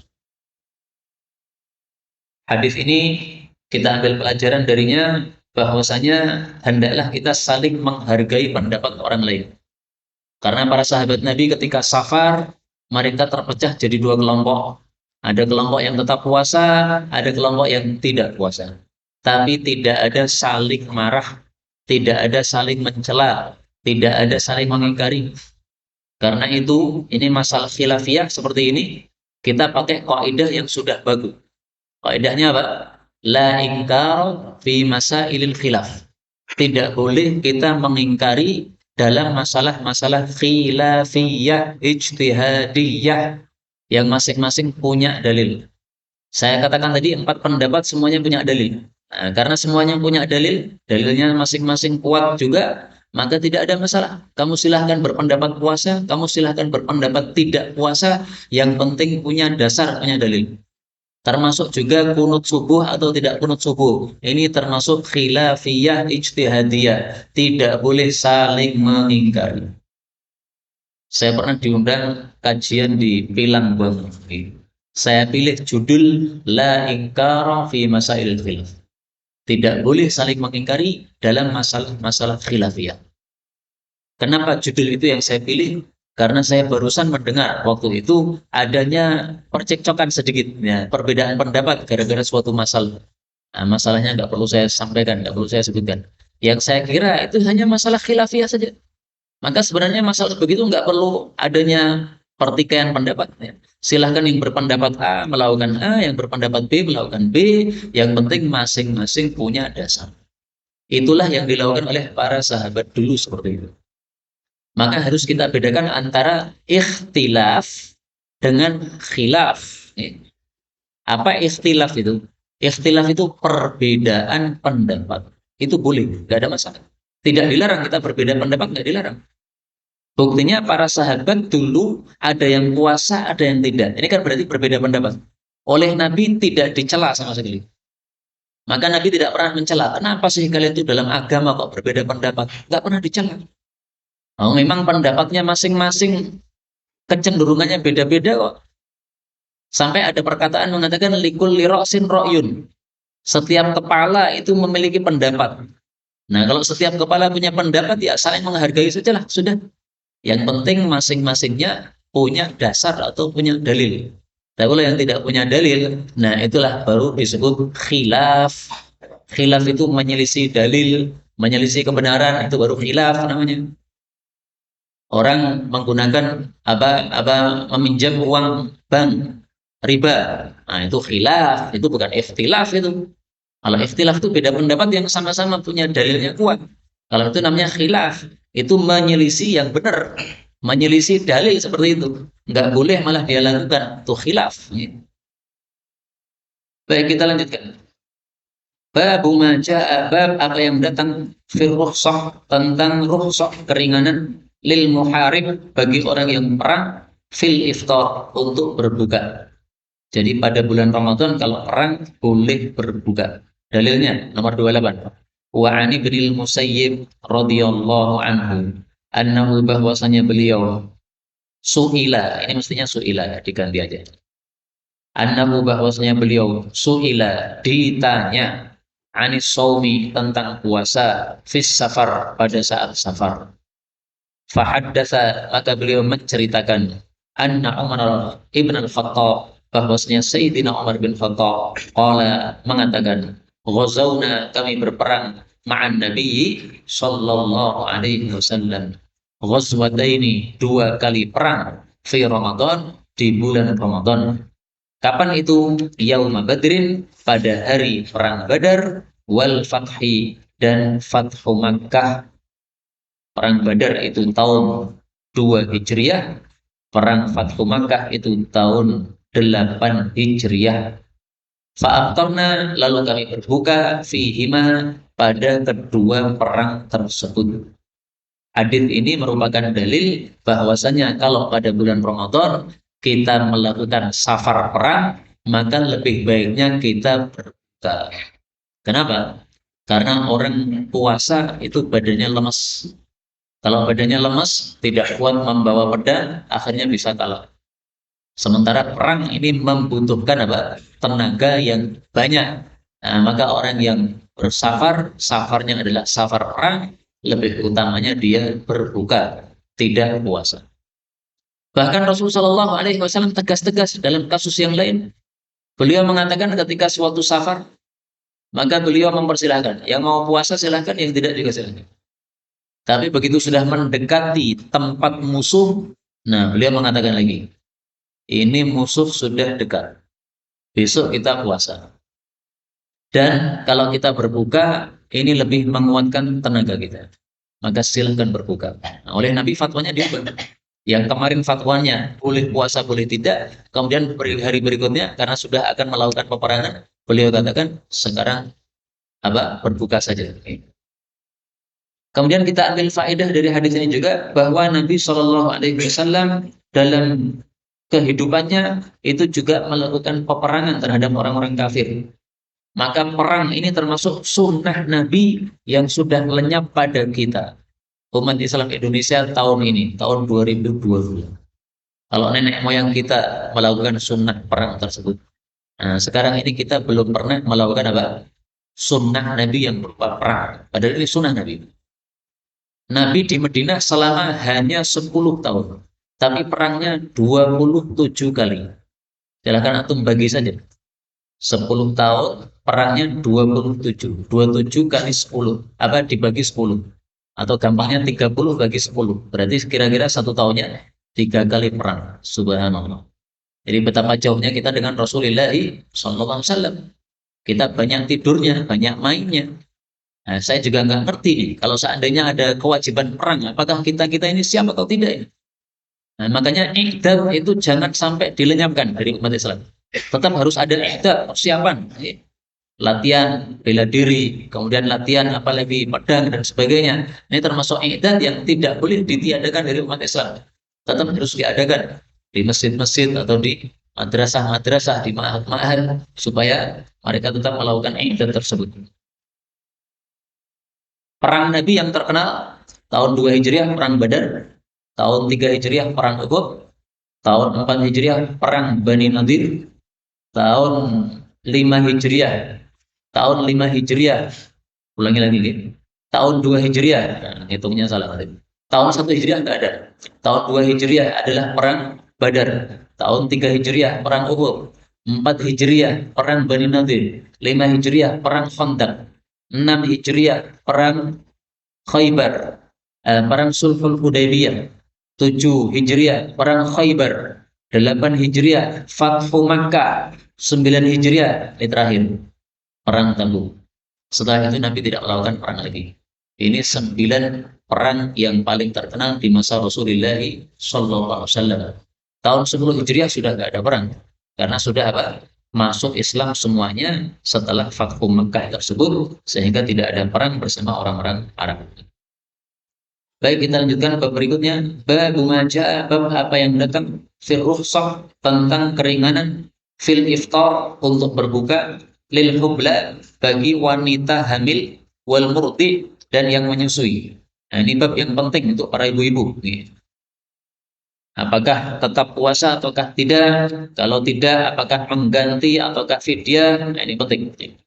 Hadis ini kita ambil pelajaran darinya bahwasanya hendaklah kita saling menghargai pendapat orang lain. Karena para sahabat Nabi ketika safar, mereka terpecah jadi dua kelompok. Ada kelompok yang tetap puasa, ada kelompok yang tidak puasa. Tapi tidak ada saling marah, tidak ada saling mencela, tidak ada saling mengingkari. Karena itu, ini masalah khilafiyah seperti ini, Kita pakai kaidah yang sudah bagus. Kaidahnya apa? La ingkar fi masailil khilaf. Tidak boleh kita mengingkari dalam masalah-masalah khilafiyah, ijtihadiyah yang masing-masing punya dalil. Saya katakan tadi 4 pendapat semuanya punya dalil. Nah, karena semuanya punya dalil, dalilnya masing-masing kuat juga, maka tidak ada masalah. Kamu silahkan berpendapat puasa, kamu silahkan berpendapat tidak puasa, yang penting punya dasar, punya dalil. Termasuk juga kunut subuh atau tidak kunut subuh. Ini termasuk khilafiyah ijtihadiyah. Tidak boleh saling mengingkari. Saya pernah diundang kajian di Pilang, Bang. Saya pilih judul La Ingkara fi Masail Khilaf. Tidak boleh saling mengingkari dalam masalah-masalah khilafiyah. Kenapa judul itu yang saya pilih? Karena saya barusan mendengar waktu itu adanya percekcokan sedikit, ya, perbedaan pendapat gara-gara suatu masalah. Nah, masalahnya nggak perlu saya sampaikan, nggak perlu saya sebutkan. Yang saya kira itu hanya masalah khilafiyah saja. Maka sebenarnya masalah begitu nggak perlu adanya pertikaian pendapat. Ya. Silahkan yang berpendapat A melakukan A, yang berpendapat B melakukan B. Yang penting masing-masing punya dasar. Itulah yang dilakukan oleh para sahabat dulu seperti itu. Maka harus kita bedakan antara ikhtilaf dengan khilaf. Apa ikhtilaf itu? Ikhtilaf itu perbedaan pendapat. Itu boleh, nggak ada masalah. Tidak dilarang kita berbeda pendapat, nggak dilarang. Buktinya para sahabat dulu ada yang puasa, ada yang tidak. Ini kan berarti berbeda pendapat. Oleh Nabi tidak dicela sama sekali. Maka Nabi tidak pernah mencela. Kenapa sih kalian itu dalam agama kok berbeda pendapat? Nggak pernah dicela. Oh, memang pendapatnya masing-masing kecenderungannya beda-beda kok. Sampai ada perkataan mengatakan likul liroksin ro'yun. Setiap kepala itu memiliki pendapat. Nah, kalau setiap kepala punya pendapat, ya saling menghargai sajalah, sudah. Yang penting masing-masingnya punya dasar atau punya dalil. Tapi kalau yang tidak punya dalil, nah itulah baru disebut khilaf. Khilaf itu menyelisih dalil, menyelisih kebenaran, itu baru khilaf namanya. Orang menggunakan meminjam uang bank riba. Nah, itu khilaf, itu bukan ikhtilaf itu. Kalau ikhtilaf itu beda pendapat yang sama-sama punya dalilnya kuat. Kalau itu namanya khilaf, itu menyelisih yang benar, menyelisih dalil seperti itu. Nggak boleh malah dia lakukan, itu khilaf. Baik, kita lanjutkan. Babu maja bab apa yang datang fil rukhsah tentang rukhsah keringanan lil muharib bagi orang yang perang fil iftar untuk berbuka. Jadi pada bulan Ramadan kalau perang boleh berbuka. Dalilnya nomor 28. Wa ani binil Musayyib radhiyallahu anhu annahu bahwasanya beliau suila, ini mestinya suila ya, diganti aja. Annahu bahwasanya beliau suila ditanya anis saumi tentang puasa fis safar pada saat safar. Fahaddatsa maka beliau menceritakan anna Umar ibn al-Khattab bahwasanya Sayyidina Umar bin Khattab qala mengatakan ghazawna kami berperang ma'an Nabi sallallahu alaihi wasallam ghazwataini 2 kali perang fi Ramadan di bulan Ramadan. Kapan itu? Yauma Badrin pada hari perang Badar wal fathi dan Fathu Makkah. Perang Badar itu tahun 2 Hijriah, perang Fathu Makkah itu tahun 8 Hijriah. Fa'aftarna lalu kami berbuka fihima pada kedua perang tersebut. Hadis ini merupakan dalil bahwasanya kalau pada bulan Ramadan kita melakukan safar perang, maka lebih baiknya kita berbuka. Kenapa? Karena orang puasa itu badannya lemas. Kalau badannya lemas, tidak kuat membawa pedang, akhirnya bisa kalah. Sementara perang ini membutuhkan tenaga yang banyak. Nah, maka orang yang bersafar, safarnya adalah safar perang, lebih utamanya dia berbuka, tidak puasa. Bahkan Rasulullah Shallallahu Alaihi Wasallam tegas-tegas dalam kasus yang lain. Beliau mengatakan ketika suatu safar, maka beliau mempersilahkan. Yang mau puasa silahkan, yang tidak juga silahkan. Tapi begitu sudah mendekati tempat musuh, nah beliau mengatakan lagi, ini musuh sudah dekat. Besok kita puasa. Dan kalau kita berbuka, ini lebih menguatkan tenaga kita. Maka silahkan berbuka. Nah, oleh Nabi fatwanya diubah. Yang kemarin fatwanya boleh puasa boleh tidak, kemudian hari berikutnya karena sudah akan melakukan peperangan, beliau katakan sekarang berbuka saja. Kemudian kita ambil faedah dari hadis ini juga bahwa Nabi Shallallahu Alaihi Wasallam dalam kehidupannya itu juga melakukan peperangan terhadap orang-orang kafir. Maka perang ini termasuk sunnah Nabi yang sudah lenyap pada kita. Umat Islam Indonesia tahun ini, tahun 2020. Kalau nenek moyang kita melakukan sunnah perang tersebut. Nah, sekarang ini kita belum pernah melakukan sunnah Nabi yang berupa perang. Padahal ini sunnah Nabi. Nabi di Madinah selama hanya 10 tahun. Tapi perangnya 27 kali. Silahkan antum bagi saja. 10 tahun, perangnya 27. 27 kali 10. Dibagi 10. Atau gampangnya 30 bagi 10. Berarti kira-kira 1 tahunnya 3 kali perang. Subhanallah. Jadi betapa jauhnya kita dengan Rasulullah SAW. Kita banyak tidurnya, banyak mainnya. Nah, saya juga nggak ngerti nih, kalau seandainya ada kewajiban perang, apakah kita ini siap atau tidak ini? Nah, makanya iqdad itu jangan sampai dilenyapkan dari umat Islam. Tetap harus ada iqdad, persiapan. Latihan bela diri, kemudian latihan apalagi pedang dan sebagainya. Ini termasuk iqdad yang tidak boleh ditiadakan dari umat Islam. Tetap harus diadakan di masjid-masjid atau di madrasah-madrasah, di ma'had-ma'had, supaya mereka tetap melakukan iqdad tersebut. Perang Nabi yang terkenal tahun 2 Hijriah perang Badar, tahun 3 Hijriah perang Uhud, tahun 4 Hijriah perang Bani Nadir, tahun 5 Hijriah, tahun 5 Hijriah, ulangi lagi nih. Tahun 2 Hijriah, hitungnya salah tadi. Tahun 1 Hijriah enggak ada. Tahun 2 Hijriah adalah perang Badar. Tahun 3 Hijriah perang Uhud. 4 Hijriah perang Bani Nadir. 5 Hijriah perang Khandaq. 6 Hijriah perang Khaybar, perang Sulhul Hudaybiyah. 7 Hijriah perang Khaybar. 8 Hijriah Fathu Makkah. 9 Hijriah ini terakhir perang Tabuk. Setelah itu Nabi tidak melakukan perang lagi. Ini 9 perang yang paling terkenal di masa Rasulullah Sallallahu Alaihi Wasallam. Tahun 10 Hijriah sudah tidak ada perang karena sudah masuk Islam semuanya setelah Fathu Makkah tersebut, sehingga tidak ada perang bersama orang-orang Arab. Baik, kita lanjutkan bab berikutnya. Bab maja, bab apa yang datang fil rukhsah, tentang keringanan fil iftar, untuk berbuka, lil hubla, bagi wanita hamil, wal murdi, dan yang menyusui. Nah, ini bab yang penting untuk para ibu-ibu. Apakah tetap puasa ataukah tidak? Kalau tidak, apakah mengganti ataukah fidyah? Nah, ini penting.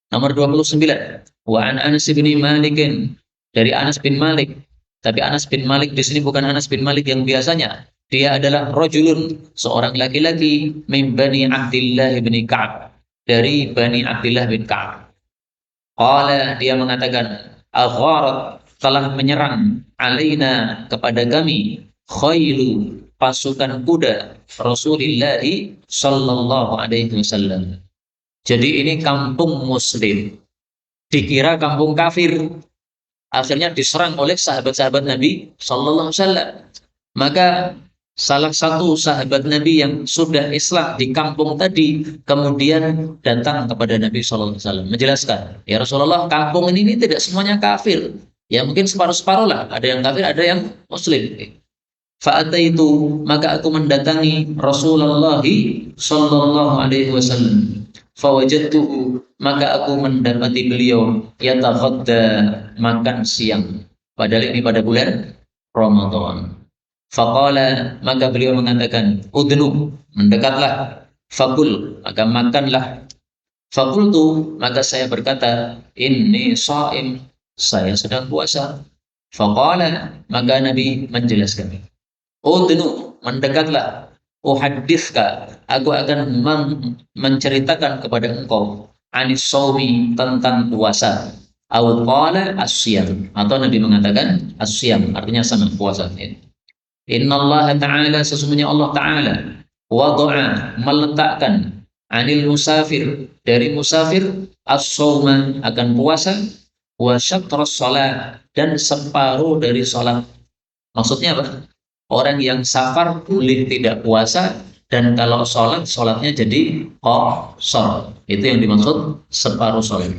Nomor 29. Wa an Anas bin Malik, dari Anas bin Malik. Tapi Anas bin Malik di sini bukan Anas bin Malik yang biasanya. Dia adalah rajulun, seorang laki-laki, min Bani Abdillah bin Ka'ab, dari Bani Abdillah bin Ka'ab. Qala, dia mengatakan, agharat, telah menyerang alaina, kepada kami, khailu, pasukan kuda Rasulullah sallallahu alaihi wasallam. Jadi ini kampung muslim, dikira kampung kafir. Akhirnya diserang oleh sahabat-sahabat Nabi sallallahu alaihi wasallam. Maka salah satu sahabat Nabi yang sudah Islam di kampung tadi kemudian datang kepada Nabi sallallahu alaihi wasallam menjelaskan, "Ya Rasulullah, kampung ini tidak semuanya kafir. Ya mungkin separuh-separuh lah, ada yang kafir, ada yang muslim." Fa'ataitu, maka aku mendatangi Rasulullah sallallahu alaihi wasallam. Fawajadtuhu, maka aku mendapati beliau yataghadda, makan siang. Padahal ini pada bulan Ramadan. Faqala, maka beliau mengatakan, udnu, mendekatlah. Fakul, maka makanlah. Fakultu, maka saya berkata, inni sha'im, saya sedang puasa. Faqala, maka Nabi menjelaskan, udnu, mendekatlah. Uhadditska, aku akan menceritakan kepada engkau anis shaumi, tentang puasa. Aw qala as-siyam, atau Nabi mengatakan as-siyam, artinya sama puasa. Innallaha ta'ala, sesungguhnya Allah Ta'ala, Wada'a meletakkan anil musafir dari musafir as-sauma akan puasa wa syatras shalah dan separuh dari salat. Maksudnya apa? Orang yang safar boleh tidak puasa dan kalau sholat, sholatnya jadi qashar. Itu yang dimaksud separuh sholat.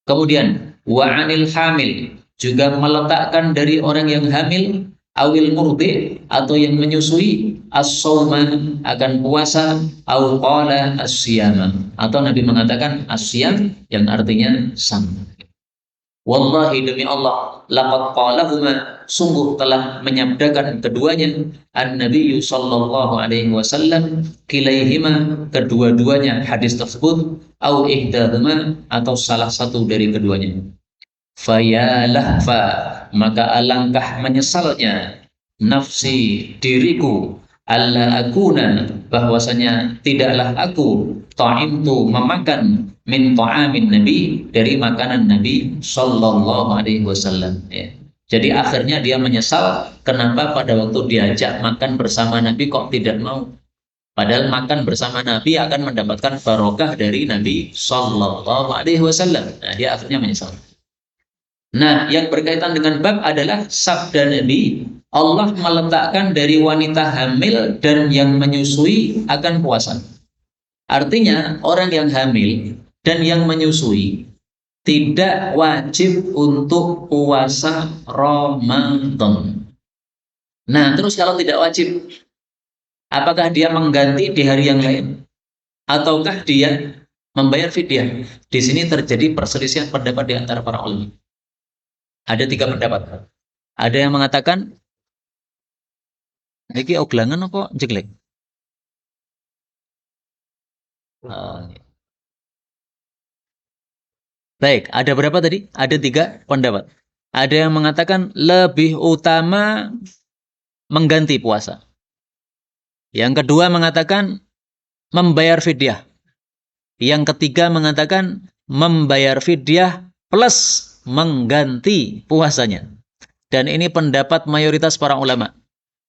Kemudian wa anil hamil juga meletakkan dari orang yang hamil awil murdi atau yang menyusui as-sauma akan puasa au qala as-siyama atau Nabi mengatakan as-siyam yang artinya sama. Wallahi demi Allah, laqad qalahuma sungguh telah menyabdakan keduanya an-nabiy sallallahu alaihi wasallam kilaihima kedua-duanya hadis tersebut au ihdahuma atau salah satu dari keduanya. Fayalahfa maka alangkah menyesalnya nafsi diriku alla akuna bahwasanya tidaklah aku ta'imtu memakan min ta'amin nabi dari makanan Nabi sallallahu alaihi wasallam ya. Jadi akhirnya dia menyesal kenapa pada waktu diajak makan bersama Nabi kok tidak mau. Padahal makan bersama Nabi akan mendapatkan barokah dari Nabi sallallahu alaihi wasallam. Nah, dia akhirnya menyesal. Nah, yang berkaitan dengan bab adalah sabda Nabi, Allah meletakkan dari wanita hamil dan yang menyusui akan puasa. Artinya, orang yang hamil dan yang menyusui tidak wajib untuk puasa Ramadan. Nah, terus kalau tidak wajib, apakah dia mengganti di hari yang lain? Ataukah dia membayar fidyah? Di sini terjadi perselisihan pendapat di antara para ulama. Ada 3 pendapat. Ada yang mengatakan, ini oglangan apa jelek? Baik, ada berapa tadi? Ada 3 pendapat. Ada yang mengatakan lebih utama mengganti puasa. Yang kedua mengatakan membayar fidyah. Yang ketiga mengatakan membayar fidyah plus mengganti puasanya. Dan ini pendapat mayoritas para ulama.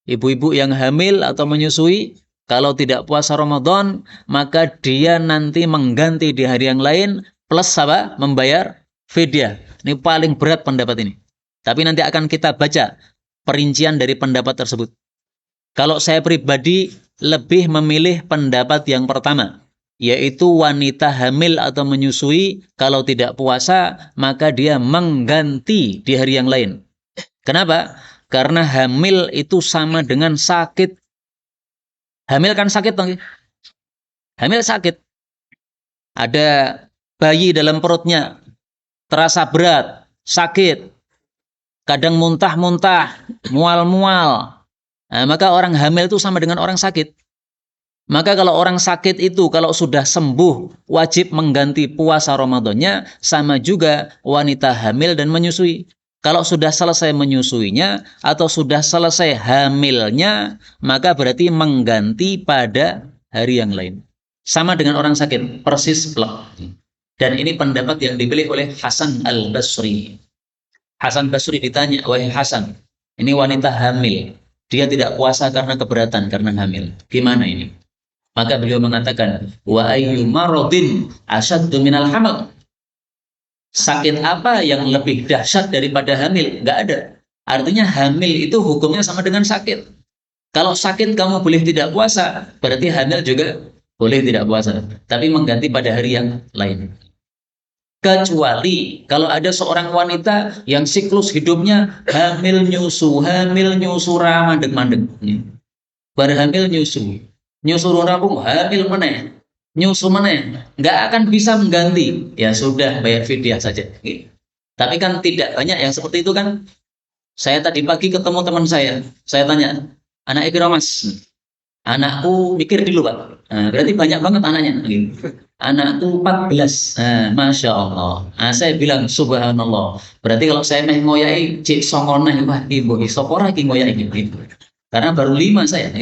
Ibu-ibu yang hamil atau menyusui, kalau tidak puasa Ramadan, maka dia nanti mengganti di hari yang lain, plus apa? Membayar fidyah. Ini paling berat pendapat ini. Tapi nanti akan kita baca perincian dari pendapat tersebut. Kalau saya pribadi lebih memilih pendapat yang pertama, yaitu wanita hamil atau menyusui, kalau tidak puasa, maka dia mengganti di hari yang lain. Kenapa? Karena hamil itu sama dengan sakit. Hamil kan sakit, Bang. Hamil sakit. Ada bayi dalam perutnya, terasa berat, sakit. Kadang muntah-muntah, mual-mual. Nah, maka orang hamil itu sama dengan orang sakit. Maka kalau orang sakit itu kalau sudah sembuh wajib mengganti puasa Ramadannya, sama juga wanita hamil dan menyusui. Kalau sudah selesai menyusuinya atau sudah selesai hamilnya, maka berarti mengganti pada hari yang lain. Sama dengan orang sakit, persis plek. Dan ini pendapat yang dipilih oleh Hasan Al-Basri. Hasan Basri ditanya, wahai Hasan, ini wanita hamil. Dia tidak puasa karena keberatan, karena hamil. Gimana ini? Maka beliau mengatakan, wa ayyu maradin asyaddu minal hamal. Sakit apa yang lebih dahsyat daripada hamil? Nggak ada. Artinya hamil itu hukumnya sama dengan sakit. Kalau sakit kamu boleh tidak puasa, berarti hamil juga boleh tidak puasa. Tapi mengganti pada hari yang lain. Kecuali kalau ada seorang wanita yang siklus hidupnya hamil nyusu mandek-mandek. Berhamil nyusu rampung, hamil meneh, nyusu meneh, nggak akan bisa mengganti. Ya sudah, bayar fidyah saja. Tapi kan tidak banyak yang seperti itu kan. Saya tadi pagi ketemu teman saya tanya, anak Ikro Mas, anakku mikir dulu Pak. Nah, berarti banyak banget anaknya. Anakku 14. Nah, Masya Allah. Nah, saya bilang subhanallah. Berarti kalau saya ngoyai cik songoneh, wah ibu isopora ki ngoyai gitu. Karena baru 5 saya.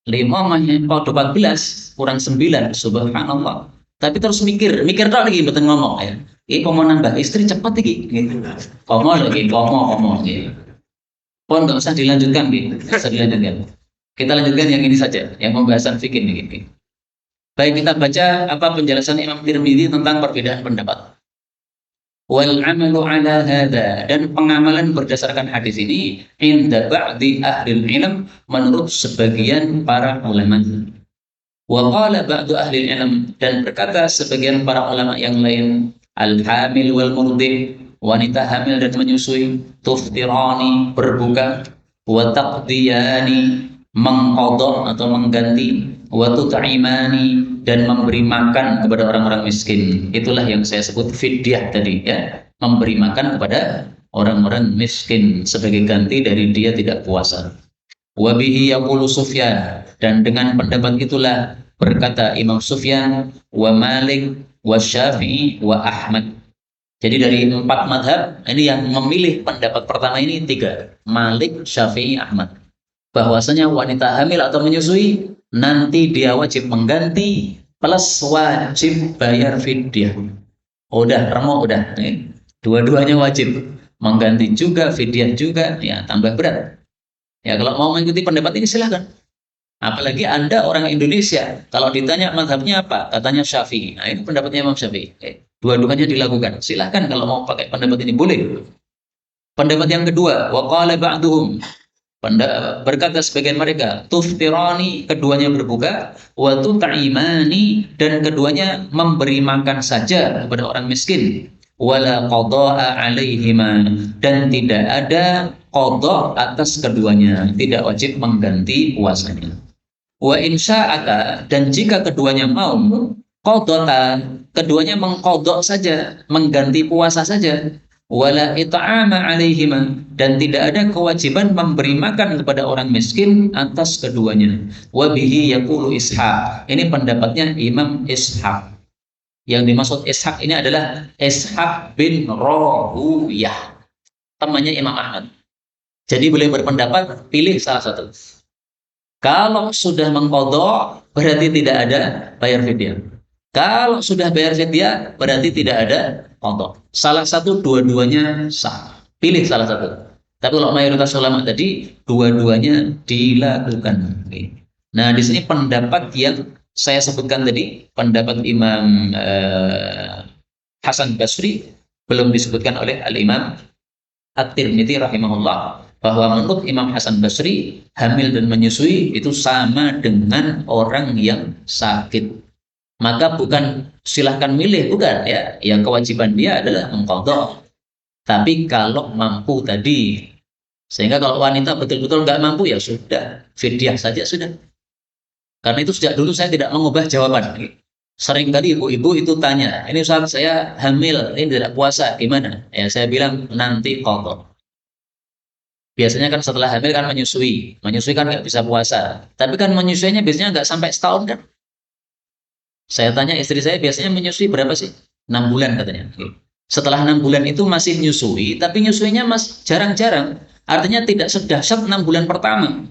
5 pada 14 kurang 9, subhanallah. Tapi terus mikir tok lagi betul ngomong ya. Ini mau nambah istri cepat iki gitu. Komo lagi, komo gitu. Pon nggak usah dilanjutkan gitu. Nggak usah dilanjutkan. Kita lanjutkan yang ini saja, yang pembahasan fikih ini. Baik, kita baca apa penjelasan Imam Tirmidzi tentang perbedaan pendapat. Wal amalu ala hadza, dan pengamalan berdasarkan hadis ini inda ba'di ahli ilm, menurut sebagian para ulama. Wa qala ba'du ahli ilm, dan berkata sebagian para ulama yang lain, al hamil wal murdi, wanita hamil dan menyusui, tuftirani, berbuka, wa taqdiyani, mengqadha atau mengganti, wa tut'imani, dan memberi makan kepada orang-orang miskin. Itulah yang saya sebut fidyah tadi, ya, memberi makan kepada orang-orang miskin sebagai ganti dari dia tidak puasa. Wabihi yaqulu Sufyan, dan dengan pendapat itulah berkata Imam Sufyan, wa Malik, wa Syafi'i, wa Ahmad. Jadi dari 4 madhab ini yang memilih pendapat pertama ini 3, Malik, Syafi'i, Ahmad, bahwasanya wanita hamil atau menyusui nanti dia wajib mengganti plus wajib bayar fidyah. Udah remuk udah, dua-duanya wajib, mengganti juga, fidyah juga, ya tambah berat. Ya, kalau mau mengikuti pendapat ini silahkan. Apalagi Anda orang Indonesia, kalau ditanya madhabnya apa, katanya Syafi'i. Nah, ini pendapatnya Imam Syafi'i. Dua-duanya dilakukan. Silahkan kalau mau pakai pendapat ini, boleh. Pendapat yang kedua, waqala ba'duhum, berkata sebagian mereka, tuftirani, keduanya berbuka, wa tut'imani, dan keduanya memberi makan saja kepada orang miskin, wala qada'a alaihima, dan tidak ada qada atas keduanya, tidak wajib mengganti puasanya. Wa insya'ata, dan jika keduanya mau, qada'a, keduanya mengqada saja, mengganti puasa saja, wala it'ama alaihima, dan tidak ada kewajiban memberi makan kepada orang miskin atas keduanya. Wa bihi yaqulu Ishaq, ini pendapatnya Imam Ishaq. Yang dimaksud Ishaq ini adalah Ishaq bin Rahuyah, temannya Imam Ahmad. Jadi boleh berpendapat, pilih salah satu. Kalau sudah mengqadha berarti tidak ada bayar fidyah. Kalau sudah bayar fidyah berarti tidak ada qadha. Salah satu, dua-duanya sah. Pilih salah satu. Tapi kalau mayoritas ulama tadi dua-duanya dilakukan. Nah, di sini pendapat yang saya sebutkan tadi, pendapat Imam Hasan Basri, belum disebutkan oleh Al-Imam At-Tirmidzi rahimahullah, bahwa menurut Imam Hasan Basri, hamil dan menyusui itu sama dengan orang yang sakit. Maka bukan silahkan milih, bukan, ya. Yang kewajiban dia adalah mengqadha. Tapi kalau mampu tadi, sehingga kalau wanita betul-betul nggak mampu, ya sudah, fidyah saja sudah. Karena itu sejak dulu saya tidak mengubah jawaban. Seringkali ibu-ibu itu tanya, ini Ustaz saya hamil, ini tidak puasa, gimana? Ya saya bilang nanti qadha. Biasanya kan setelah hamil kan menyusui kan nggak bisa puasa. Tapi kan menyusuinya biasanya nggak sampai setahun kan? Saya tanya istri saya, biasanya menyusui berapa sih? 6 bulan katanya. Setelah 6 bulan itu masih menyusui, tapi nyusuinya masih jarang-jarang. Artinya tidak sedahsyat 6 bulan pertama.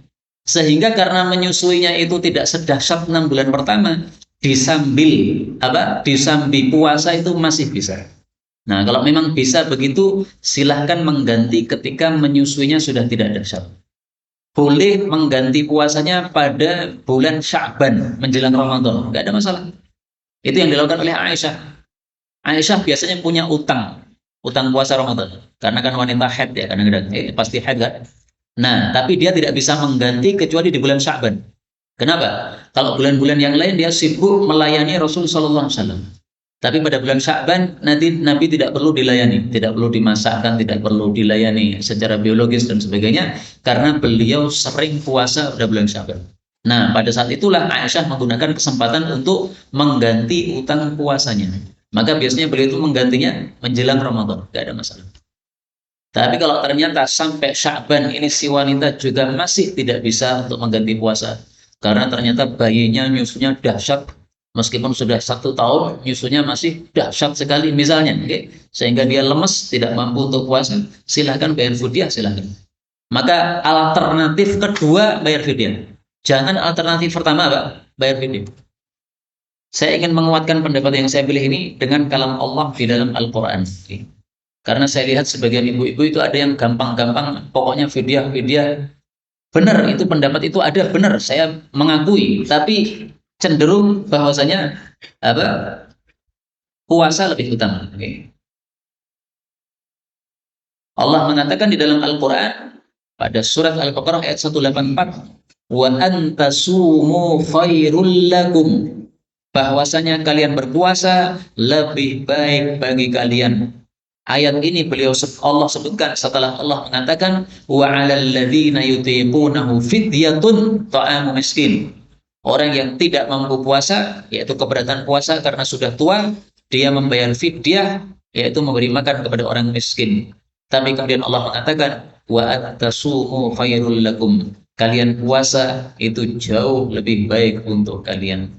Sehingga karena menyusuinya itu tidak sedahsyat 6 bulan pertama, disambil puasa itu masih bisa. Nah, kalau memang bisa begitu, silahkan mengganti ketika menyusuinya sudah tidak dahsyat. Boleh mengganti puasanya pada bulan Sya'ban menjelang Ramadan, nggak ada masalah. Itu yang dilakukan oleh Aisyah. Aisyah biasanya punya utang puasa Ramadan, karena kan wanita haid ya, kadang-kadang pasti haid kan. Nah, tapi dia tidak bisa mengganti kecuali di bulan Sya'ban. Kenapa? Kalau bulan-bulan yang lain dia sibuk melayani Rasulullah SAW. Tapi pada bulan Sya'ban nanti Nabi tidak perlu dilayani, tidak perlu dimasakkan, tidak perlu dilayani secara biologis dan sebagainya, karena beliau sering puasa pada bulan Sya'ban. Nah, pada saat itulah Aisyah menggunakan kesempatan untuk mengganti utang puasanya. Maka biasanya beliau itu menggantinya menjelang Ramadan, tidak ada masalah. Tapi kalau ternyata sampai Sya'ban ini si wanita juga masih tidak bisa untuk mengganti puasa, karena ternyata bayinya nyusunya dahsyat, meskipun sudah 1 tahun nyusunya masih dahsyat sekali misalnya, sehingga dia lemes tidak mampu untuk puasa, silahkan bayar fidyah, silahkan. Maka alternatif kedua bayar fidyah, jangan alternatif pertama Pak, bayar fidyah. Saya ingin menguatkan pendapat yang saya pilih ini dengan kalam Allah di dalam Al-Quran. Karena saya lihat sebagian ibu-ibu itu ada yang gampang-gampang, pokoknya fidyah. Benar, itu pendapat itu ada, benar, saya mengakui, tapi cenderung bahwasanya apa? Puasa lebih utama. Oke. Allah mengatakan di dalam Al-Qur'an pada surat Al-Baqarah ayat 184, "Wa antasumu khairul lakum." Bahwasanya kalian berpuasa lebih baik bagi kalian. Ayat ini Allah sebutkan setelah Allah mengatakan wa 'alal ladzina yutiqunahu fidyatun ta'amu miskin. Orang yang tidak mampu puasa, yaitu keberatan puasa karena sudah tua, dia membayar fidyah, yaitu memberi makan kepada orang miskin. Tapi kemudian Allah mengatakan wa attasumu khairul lakum. Kalian puasa itu jauh lebih baik untuk kalian.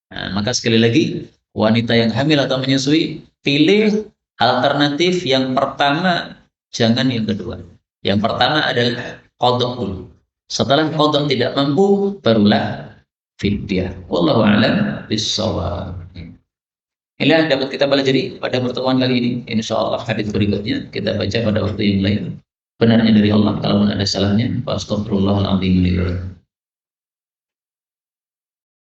Nah, maka sekali lagi, wanita yang hamil atau menyusui, pilih alternatif yang pertama, jangan yang kedua. Yang pertama adalah qadha dulu. Setelah qadha tidak mampu, barulah fidyah. Wallahu a'lam bishawab. Inilah dapat kita pelajari pada pertemuan kali ini. Insya Allah hadis berikutnya kita baca pada waktu yang lain. Benarnya dari Allah, kalau ada salahnya, astagfirullahaladzim.